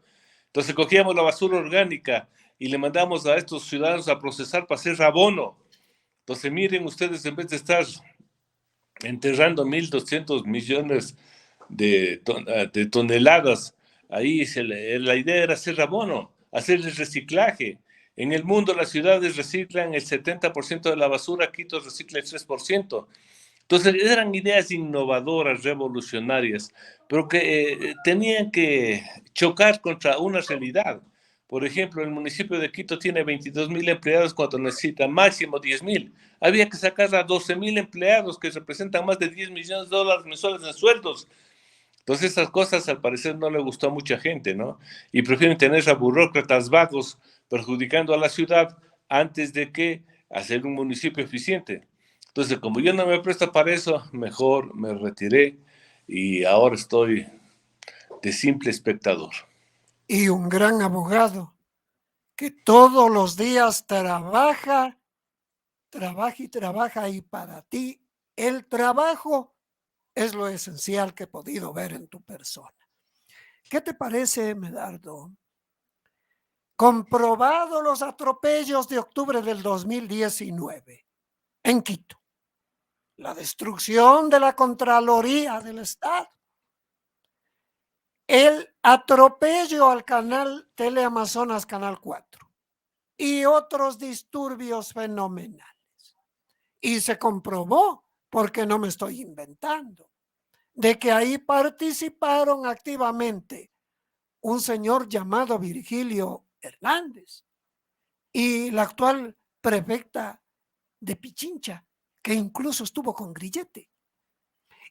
Entonces cogíamos la basura orgánica y le mandamos a estos ciudadanos a procesar para hacer abono Entonces, miren ustedes, en vez de estar enterrando 1.200 millones de toneladas, ahí la idea era hacer abono, hacer el reciclaje. En el mundo las ciudades reciclan el 70% de la basura, Quito recicla el 3%. Entonces eran ideas innovadoras, revolucionarias, pero que tenían que chocar contra una realidad. Por ejemplo, el municipio de Quito tiene 22.000 empleados cuando necesita máximo 10.000. Había que sacar a 12.000 empleados que representan más de 10 millones de dólares mensuales en sueldos. Entonces esas cosas al parecer no le gustó a mucha gente, ¿no? Y prefieren tener a burócratas vagos perjudicando a la ciudad antes de que hacer un municipio eficiente. Entonces, como yo no me presto para eso, mejor me retiré y ahora estoy de simple espectador. Y un gran abogado que todos los días trabaja y trabaja, y para ti el trabajo es lo esencial que he podido ver en tu persona. ¿Qué te parece, Medardo? Comprobado los atropellos de octubre del 2019 en Quito, la destrucción de la Contraloría del Estado, el atropello al canal Teleamazonas, Canal 4 y otros disturbios fenomenales. Y se comprobó, porque no me estoy inventando, de que ahí participaron activamente un señor llamado Virgilio Hernández y la actual prefecta de Pichincha, que incluso estuvo con Grillete.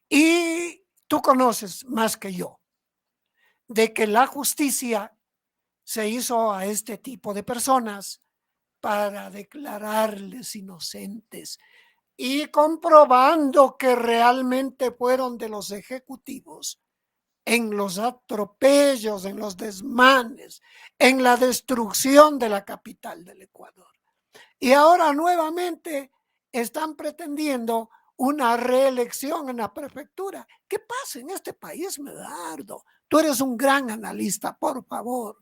Y tú conoces más que yo de que la justicia se hizo a este tipo de personas para declararles inocentes y comprobando que realmente fueron de los ejecutivos en los atropellos, en los desmanes, en la destrucción de la capital del Ecuador. Y ahora nuevamente están pretendiendo una reelección en la prefectura. ¿Qué pasa en este país, Medardo? Tú eres un gran analista, por favor.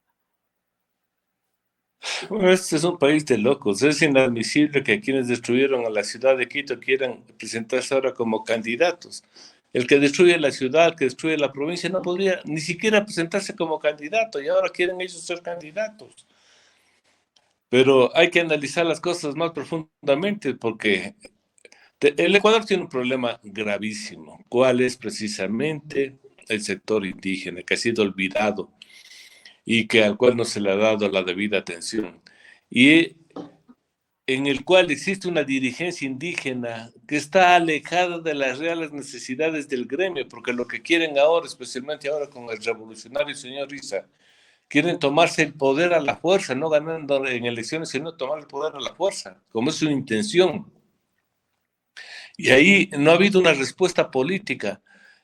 Bueno, este es un país de locos. Es inadmisible que quienes destruyeron a la ciudad de Quito quieran presentarse ahora como candidatos. El que destruye la ciudad, el que destruye la provincia, no podría ni siquiera presentarse como candidato y ahora quieren ellos ser candidatos. Pero hay que analizar las cosas más profundamente porque el Ecuador tiene un problema gravísimo. ¿Cuál es precisamente el sector indígena que ha sido olvidado y que al cual no se le ha dado la debida atención? Y en el cual existe una dirigencia indígena que está alejada de las reales necesidades del gremio, porque lo que quieren ahora, especialmente ahora con el revolucionario señor Issa, quieren tomarse el poder a la fuerza, no ganando en elecciones, sino tomar el poder a la fuerza, como es su intención. Y ahí no ha habido una respuesta política,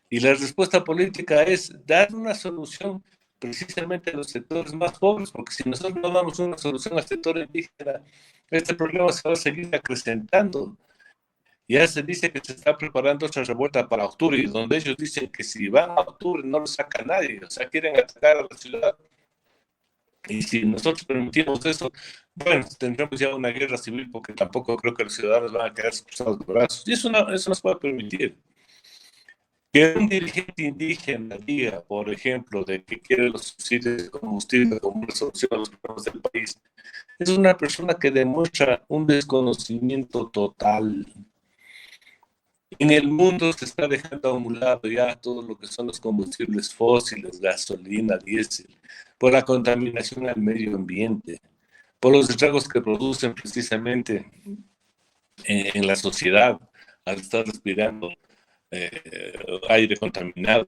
y la respuesta política es dar una solución precisamente a los sectores más pobres, porque si nosotros no damos una solución al sector indígena, este problema se va a seguir acrecentando. Ya se dice que se está preparando otra revuelta para octubre, y donde ellos dicen que si van a octubre no lo saca nadie, o sea, quieren atacar a la ciudad. Y si nosotros permitimos eso, bueno, tendremos ya una guerra civil, porque tampoco creo que los ciudadanos van a quedar cruzados de brazos. Y eso no se puede permitir. Que un dirigente indígena diga, por ejemplo, de que quiere los subsidios de combustible como una solución a los problemas del país, es una persona que demuestra un desconocimiento total. En el mundo se está dejando a un lado ya todo lo que son los combustibles fósiles, gasolina, diésel, por la contaminación al medio ambiente, por los estragos que producen precisamente en la sociedad al estar respirando aire contaminado.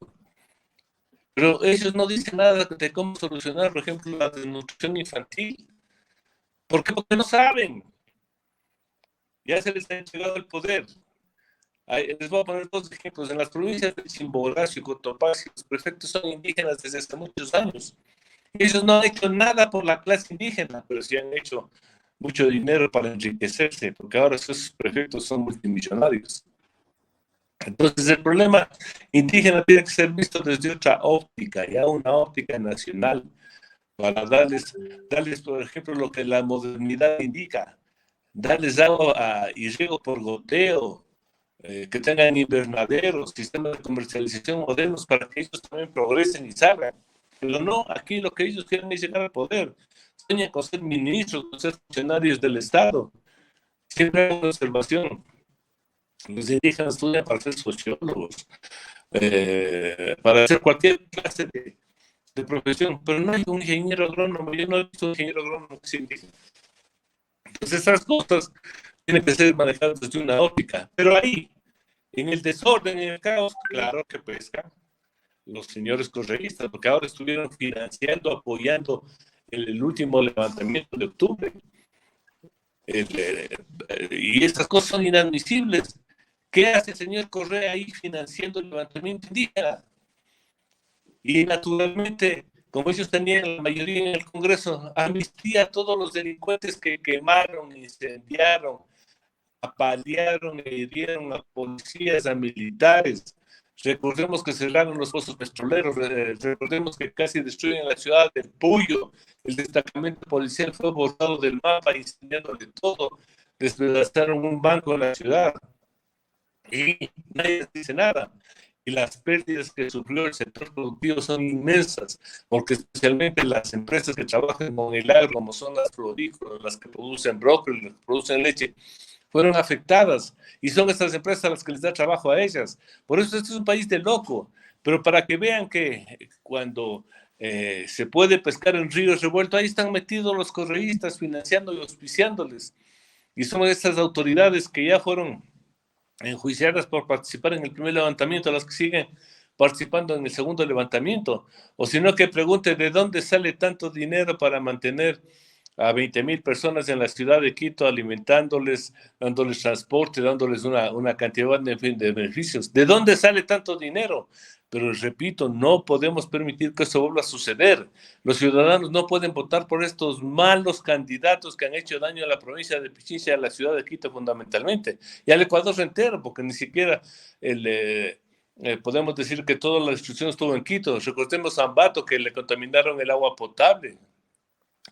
Pero ellos no dicen nada de cómo solucionar, por ejemplo, la desnutrición infantil. ¿Por qué? Porque no saben. Ya se les ha entregado el poder. Les voy a poner dos ejemplos. En las provincias de Chimborazo y Cotopaxi, los prefectos son indígenas desde hace muchos años. Ellos no han hecho nada por la clase indígena, pero sí han hecho mucho dinero para enriquecerse, porque ahora esos prefectos son multimillonarios. Entonces el problema indígena tiene que ser visto desde otra óptica, ya una óptica nacional, para darles, por ejemplo, lo que la modernidad indica, darles agua y riego por goteo, que tengan invernaderos, sistemas de comercialización modernos para que ellos también progresen y salgan. Pero no, aquí lo que ellos quieren es llegar al poder. Sueñan con ser ministros, con ser funcionarios del Estado. Siempre hay una observación. Los indígenas estudian para ser sociólogos, para hacer cualquier clase de profesión, pero no hay un ingeniero agrónomo. Yo no he visto un ingeniero agrónomo que sea indígena. Entonces esas cosas tienen que ser manejadas desde una óptica. Pero ahí, en el desorden, en el caos, claro que pescan los señores correístas, porque ahora estuvieron financiando, apoyando el último levantamiento de octubre. Y estas cosas son inadmisibles. ¿Qué hace el señor Correa ahí financiando el levantamiento indígena? Y naturalmente, como ellos tenían la mayoría en el Congreso, amnistía a todos los delincuentes que quemaron, incendiaron, apalearon e hirieron a policías, a militares. Recordemos que cerraron los pozos petroleros, recordemos que casi destruyen la ciudad del Puyo, el destacamento policial fue borrado del mapa, incendiándole todo, despedazaron un banco en la ciudad y nadie dice nada. Y las pérdidas que sufrió el sector productivo son inmensas, porque especialmente las empresas que trabajan con el agro, como son las florícolas, las que producen brócoli, las que producen leche, fueron afectadas, y son estas empresas las que les da trabajo a ellas. Por eso este es un país de loco, pero para que vean que cuando se puede pescar en ríos revueltos, ahí están metidos los correístas financiando y auspiciándoles, y son estas autoridades que ya fueron enjuiciadas por participar en el primer levantamiento, las que siguen participando en el segundo levantamiento, o sino que pregunte de dónde sale tanto dinero para mantener a 20,000 personas en la ciudad de Quito, alimentándoles, dándoles transporte, dándoles una cantidad de beneficios. ¿De dónde sale tanto dinero? Pero repito, no podemos permitir que eso vuelva a suceder. Los ciudadanos no pueden votar por estos malos candidatos que han hecho daño a la provincia de Pichincha y a la ciudad de Quito fundamentalmente, y al Ecuador entero, porque ni siquiera podemos decir que toda la destrucción estuvo en Quito. Recordemos a Ambato, que le contaminaron el agua potable.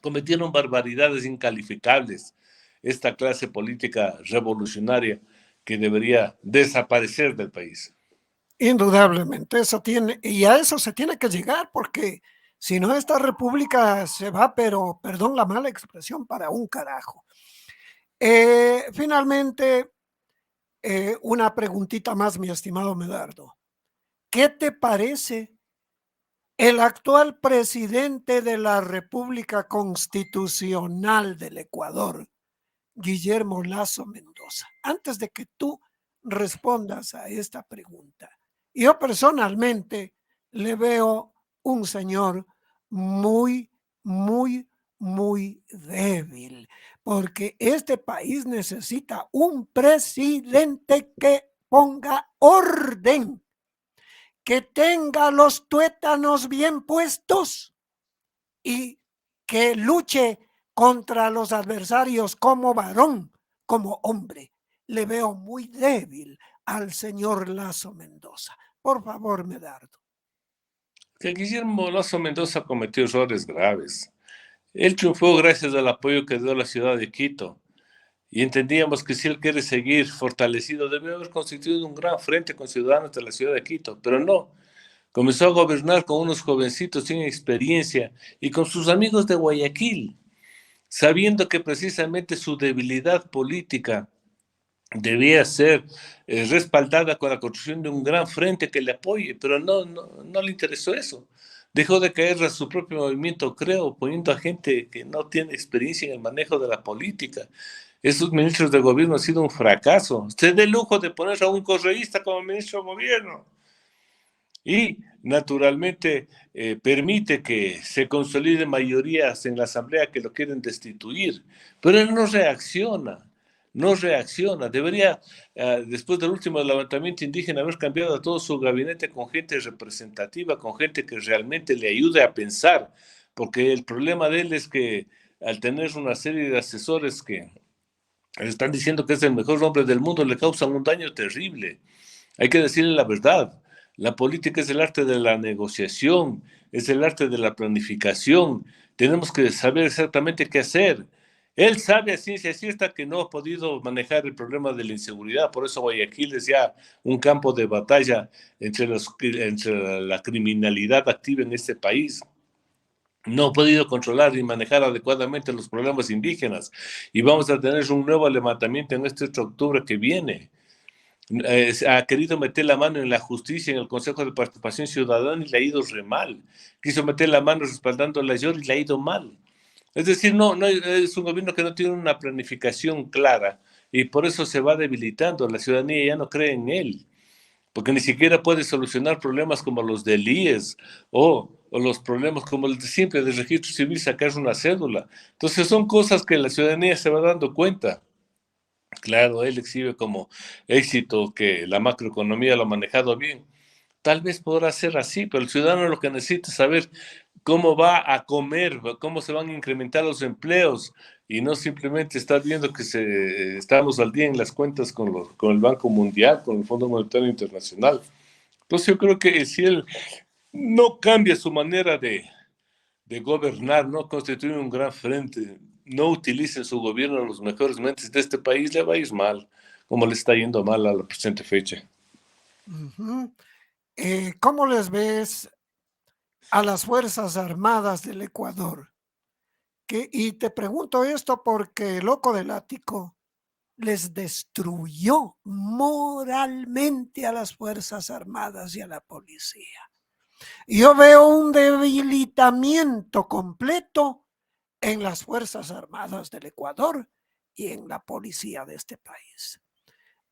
Cometieron barbaridades incalificables. Esta clase política revolucionaria que debería desaparecer del país. Indudablemente, y a eso se tiene que llegar, porque si no, esta república se va, pero, perdón la mala expresión, para un carajo. Finalmente, una preguntita más, mi estimado Medardo. ¿Qué te parece el actual presidente de la República Constitucional del Ecuador, Guillermo Lasso Mendoza? Antes de que tú respondas a esta pregunta, yo personalmente le veo un señor muy, muy, muy débil, porque este país necesita un presidente que ponga orden, que tenga los tuétanos bien puestos y que luche contra los adversarios como varón, como hombre. Le veo muy débil al señor Lasso Mendoza. Por favor, Medardo. Que Guillermo Lasso Mendoza cometió errores graves. Él triunfó gracias al apoyo que dio la ciudad de Quito. Y entendíamos que si él quiere seguir fortalecido, debe haber constituido un gran frente con ciudadanos de la ciudad de Quito, pero no. Comenzó a gobernar con unos jovencitos sin experiencia y con sus amigos de Guayaquil, sabiendo que precisamente su debilidad política debía ser respaldada con la construcción de un gran frente que le apoye, pero no le interesó eso. Dejó de caer a su propio movimiento, creo, poniendo a gente que no tiene experiencia en el manejo de la política. Esos ministros de gobierno han sido un fracaso. Se da el lujo de poner a un correísta como ministro de gobierno. Y naturalmente permite que se consoliden mayorías en la asamblea que lo quieren destituir, pero él no reacciona. Debería, después del último levantamiento indígena, haber cambiado a todo su gabinete con gente representativa, con gente que realmente le ayude a pensar, porque el problema de él es que al tener una serie de asesores que le están diciendo que es el mejor hombre del mundo, le causan un daño terrible. Hay que decirle la verdad. La política es el arte de la negociación, es el arte de la planificación. Tenemos que saber exactamente qué hacer. Él sabe a ciencia cierta que no ha podido manejar el problema de la inseguridad, por eso Guayaquil es ya un campo de batalla entre la criminalidad activa en este país. No ha podido controlar y manejar adecuadamente los problemas indígenas. Y vamos a tener un nuevo levantamiento en este 8 de octubre que viene. Ha querido meter la mano en la justicia, en el Consejo de Participación Ciudadana y le ha ido re mal. Quiso meter la mano respaldando a la YOR y le ha ido mal. Es decir, no es un gobierno que no tiene una planificación clara y por eso se va debilitando. La ciudadanía ya no cree en él, porque ni siquiera puede solucionar problemas como los del IES o los problemas como el de simple del registro civil, sacar una cédula. Entonces son cosas que la ciudadanía se va dando cuenta. Claro, él exhibe como éxito que la macroeconomía lo ha manejado bien. Tal vez podrá ser así, pero el ciudadano lo que necesita es saber cómo va a comer, cómo se van a incrementar los empleos y no simplemente estar viendo que estamos al día en las cuentas con el Banco Mundial, con el Fondo Monetario Internacional. Entonces yo creo que si él no cambia su manera de gobernar, no constituye un gran frente, no utiliza en su gobierno los mejores mentes de este país, le va a ir mal, como le está yendo mal a la presente fecha. Uh-huh. ¿Cómo les ves a las Fuerzas Armadas del Ecuador? Y te pregunto esto porque el loco del ático les destruyó moralmente a las Fuerzas Armadas y a la policía. Yo veo un debilitamiento completo en las Fuerzas Armadas del Ecuador y en la policía de este país.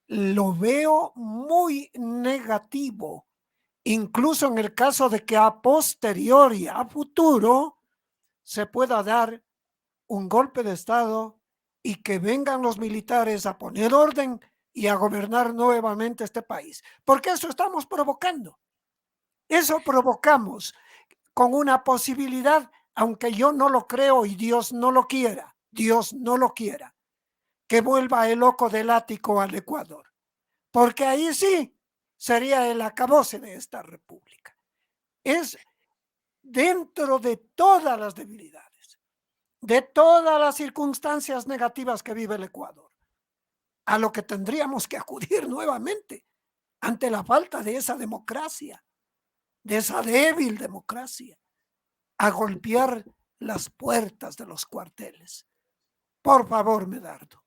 Lo veo muy negativo, incluso en el caso de que a posteriori, a futuro, se pueda dar un golpe de Estado y que vengan los militares a poner orden y a gobernar nuevamente este país. Porque eso estamos provocando. Eso provocamos con una posibilidad, aunque yo no lo creo y Dios no lo quiera, que vuelva el loco del ático al Ecuador. Porque ahí sí sería el acabose de esta república. Es dentro de todas las debilidades, de todas las circunstancias negativas que vive el Ecuador, a lo que tendríamos que acudir nuevamente ante la falta de esa democracia, de esa débil democracia, a golpear las puertas de los cuarteles. Por favor, Medardo.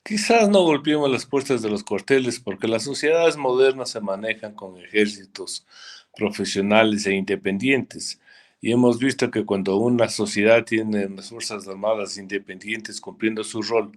Quizás no golpeemos las puertas de los cuarteles porque las sociedades modernas se manejan con ejércitos profesionales e independientes. Y hemos visto que cuando una sociedad tiene las Fuerzas Armadas independientes cumpliendo su rol,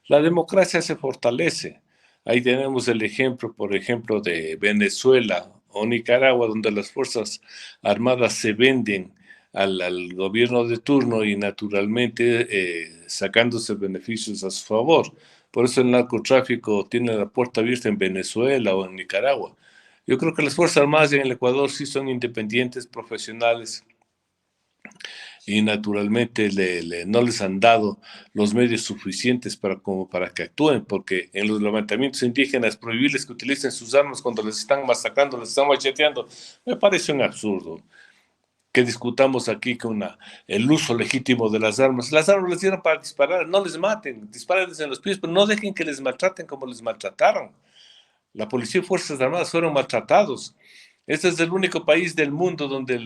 la democracia se fortalece. Ahí tenemos el ejemplo, por ejemplo, de Venezuela o Nicaragua, donde las Fuerzas Armadas se venden al gobierno de turno y naturalmente sacándose beneficios a su favor. Por eso el narcotráfico tiene la puerta abierta en Venezuela o en Nicaragua. Yo creo que las Fuerzas Armadas en el Ecuador sí son independientes, profesionales, y naturalmente no les han dado los medios suficientes para que actúen, porque en los levantamientos indígenas prohibirles que utilicen sus armas cuando les están masacrando, les están macheteando, me parece un absurdo. Que discutamos aquí con el uso legítimo de las armas. Las armas les dieron para disparar, no les maten, dispárenles en los pies, pero no dejen que les maltraten como les maltrataron. La policía y Fuerzas Armadas fueron maltratados. Este es el único país del mundo donde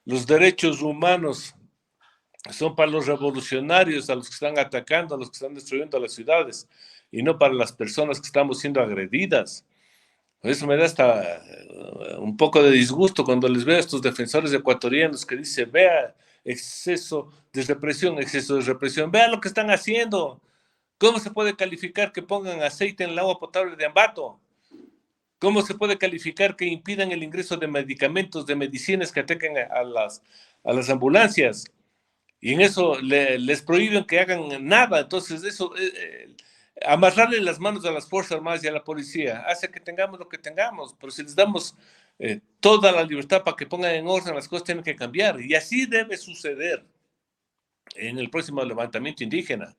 los derechos humanos son para los revolucionarios, a los que están atacando, a los que están destruyendo las ciudades, y no para las personas que estamos siendo agredidas. Eso me da hasta un poco de disgusto cuando les veo a estos defensores ecuatorianos que dicen, vea, exceso de represión, vea lo que están haciendo. ¿Cómo se puede calificar que pongan aceite en el agua potable de Ambato? ¿Cómo se puede calificar que impidan el ingreso de medicamentos, de medicinas que ataquen a las ambulancias? Y en eso les prohíben que hagan nada. Entonces eso... amarrarle las manos a las Fuerzas Armadas y a la policía hace que tengamos lo que tengamos, pero si les damos toda la libertad para que pongan en orden, las cosas tienen que cambiar, y así debe suceder en el próximo levantamiento indígena,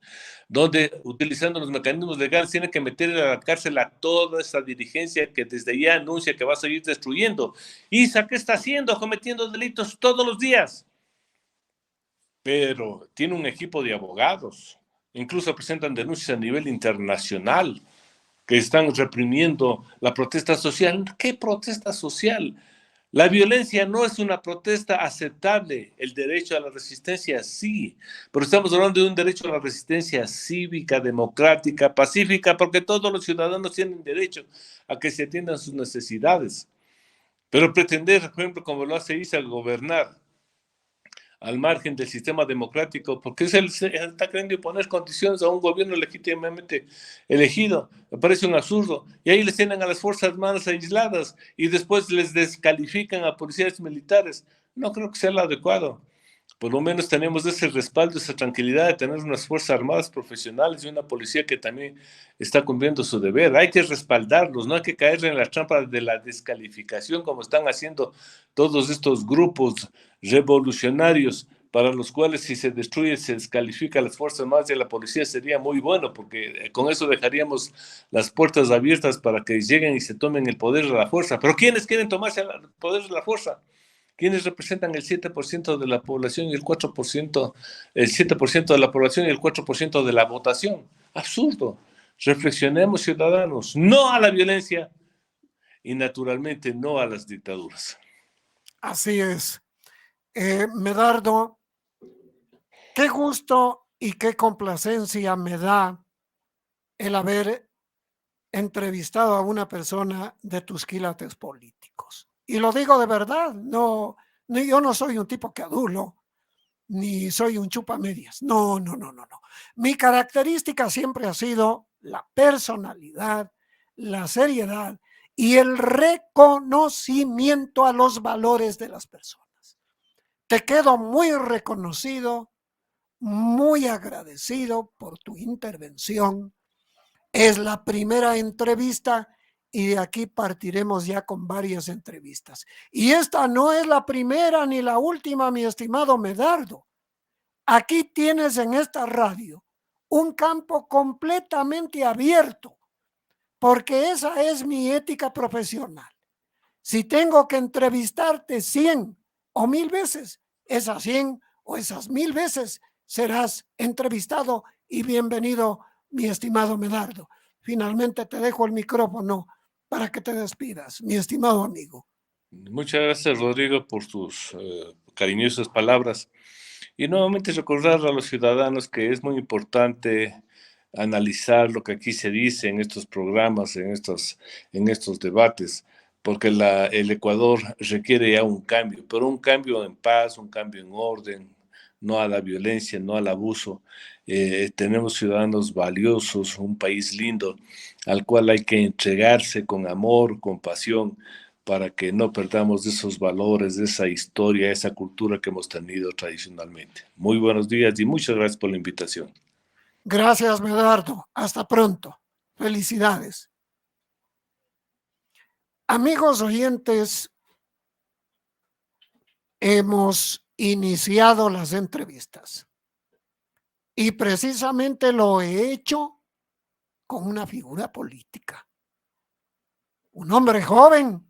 donde utilizando los mecanismos legales tienen que meter a la cárcel a toda esa dirigencia que desde ya anuncia que va a seguir destruyendo. ¿Isa qué está haciendo? Cometiendo delitos todos los días. pero tiene un equipo de abogados, incluso presentan denuncias a nivel internacional que están reprimiendo la protesta social. ¿Qué protesta social? La violencia no es una protesta aceptable. El derecho a la resistencia sí, pero estamos hablando de un derecho a la resistencia cívica, democrática, pacífica, porque todos los ciudadanos tienen derecho a que se atiendan sus necesidades. Pero pretender, por ejemplo, como lo hace ISA, gobernar al margen del sistema democrático, porque se está queriendo imponer condiciones a un gobierno legítimamente elegido. Me parece un absurdo. Y ahí les tienen a las Fuerzas Armadas aisladas y después les descalifican a policías militares. No creo que sea lo adecuado. Por lo menos tenemos ese respaldo, esa tranquilidad de tener unas Fuerzas Armadas profesionales y una policía que también está cumpliendo su deber. Hay que respaldarlos, no hay que caer en la trampa de la descalificación como están haciendo todos estos grupos revolucionarios para los cuales si se destruye, se descalifica a las Fuerzas Armadas y a la policía sería muy bueno, porque con eso dejaríamos las puertas abiertas para que lleguen y se tomen el poder de la fuerza. Pero ¿quiénes quieren tomarse el poder de la fuerza? ¿Quiénes representan el 7% de la población y el 4%, el 7% de la población y el 4% de la votación? Absurdo. Reflexionemos, ciudadanos, no a la violencia y naturalmente no a las dictaduras. Así es. Medardo, qué gusto y qué complacencia me da el haber entrevistado a una persona de tus quilates políticos. Y lo digo de verdad, no, yo no soy un tipo que adulo, ni soy un chupamedias. No, no, no, no, no. Mi característica siempre ha sido la personalidad, la seriedad y el reconocimiento a los valores de las personas. Te quedo muy reconocido, muy agradecido por tu intervención. Es la primera entrevista y de aquí partiremos ya con varias entrevistas. Y esta no es la primera ni la última, mi estimado Medardo. Aquí tienes en esta radio un campo completamente abierto, porque esa es mi ética profesional. Si tengo que entrevistarte 100 o 1000 veces, esas 100 o esas 1000 veces serás entrevistado y bienvenido, mi estimado Medardo. Finalmente te dejo el micrófono para que te despidas, mi estimado amigo. Muchas gracias, Rodrigo, por tus cariñosas palabras. Y nuevamente recordar a los ciudadanos que es muy importante analizar lo que aquí se dice en estos programas, en estos debates, porque el Ecuador requiere ya un cambio, pero un cambio en paz, un cambio en orden, no a la violencia, no al abuso. Tenemos ciudadanos valiosos, un país lindo, al cual hay que entregarse con amor, con pasión, para que no perdamos esos valores, esa historia, esa cultura que hemos tenido tradicionalmente. Muy buenos días y muchas gracias por la invitación. Gracias, Medardo. Hasta pronto. Felicidades. Amigos oyentes, hemos iniciado las entrevistas y precisamente lo he hecho con una figura política. Un hombre joven,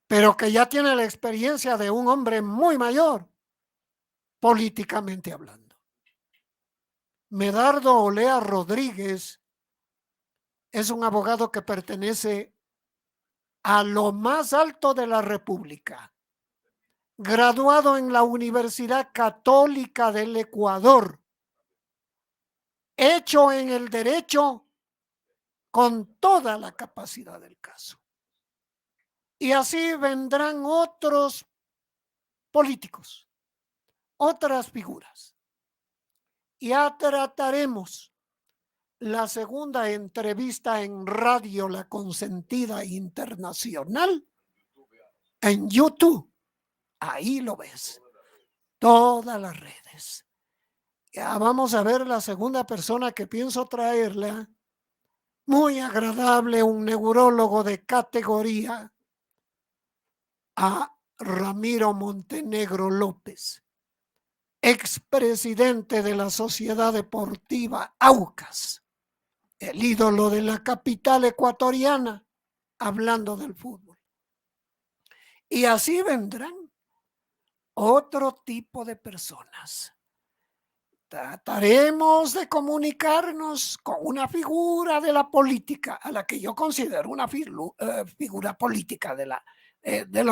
pero que ya tiene la experiencia de un hombre muy mayor, políticamente hablando. Medardo Olea Rodríguez es un abogado que pertenece a lo más alto de la República, graduado en la Universidad Católica del Ecuador, hecho en el derecho con toda la capacidad del caso. Y así vendrán otros políticos, otras figuras. Ya trataremos la segunda entrevista en Radio La Consentida Internacional en YouTube. Ahí lo ves. Todas las redes. Ya vamos a ver la segunda persona que pienso traerla. Muy agradable, un neurólogo de categoría, a Ramiro Montenegro López, expresidente de la Sociedad Deportiva Aucas, el ídolo de la capital ecuatoriana, hablando del fútbol. Y así vendrán otro tipo de personas. Trataremos de comunicarnos con una figura de la política, a la que yo considero una figura política de la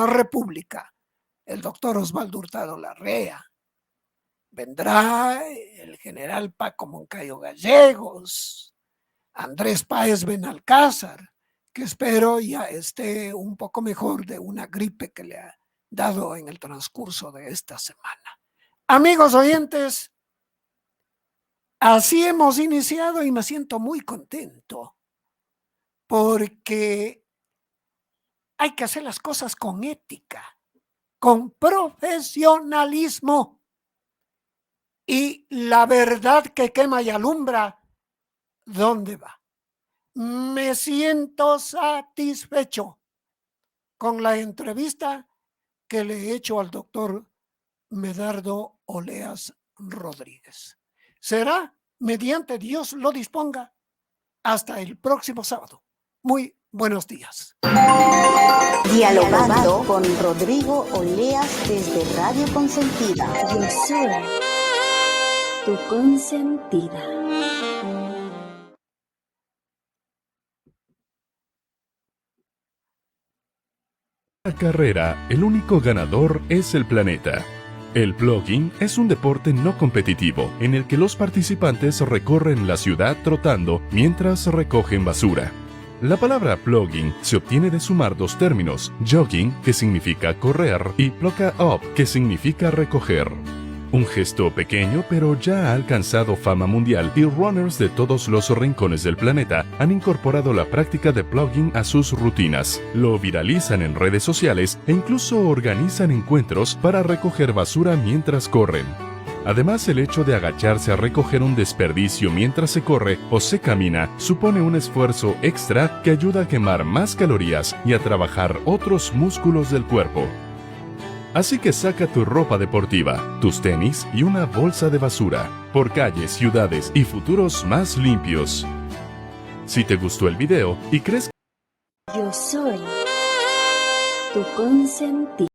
República, el doctor Osvaldo Hurtado Larrea. Vendrá el general Paco Moncayo Gallegos, Andrés Páez Benalcázar, que espero ya esté un poco mejor de una gripe que le ha dado en el transcurso de esta semana. Amigos oyentes, así hemos iniciado y me siento muy contento porque hay que hacer las cosas con ética, con profesionalismo, y la verdad que quema y alumbra, ¿dónde va? Me siento satisfecho con la entrevista que le he hecho al doctor Medardo Oleas Rodríguez. Será, mediante Dios lo disponga, hasta el próximo sábado. Muy buenos días. Dialogando con Rodrigo Oleas desde Radio Consentida. Yo soy tu consentida. La carrera, el único ganador es el planeta. El plogging es un deporte no competitivo en el que los participantes recorren la ciudad trotando mientras recogen basura. La palabra plogging se obtiene de sumar dos términos, jogging, que significa correr, y plocka up, que significa recoger. Un gesto pequeño pero ya ha alcanzado fama mundial y runners de todos los rincones del planeta han incorporado la práctica de plogging a sus rutinas. Lo viralizan en redes sociales e incluso organizan encuentros para recoger basura mientras corren. Además, el hecho de agacharse a recoger un desperdicio mientras se corre o se camina supone un esfuerzo extra que ayuda a quemar más calorías y a trabajar otros músculos del cuerpo. Así que saca tu ropa deportiva, tus tenis y una bolsa de basura, por calles, ciudades y futuros más limpios. Si te gustó el video y crees Yo soy tu consentida.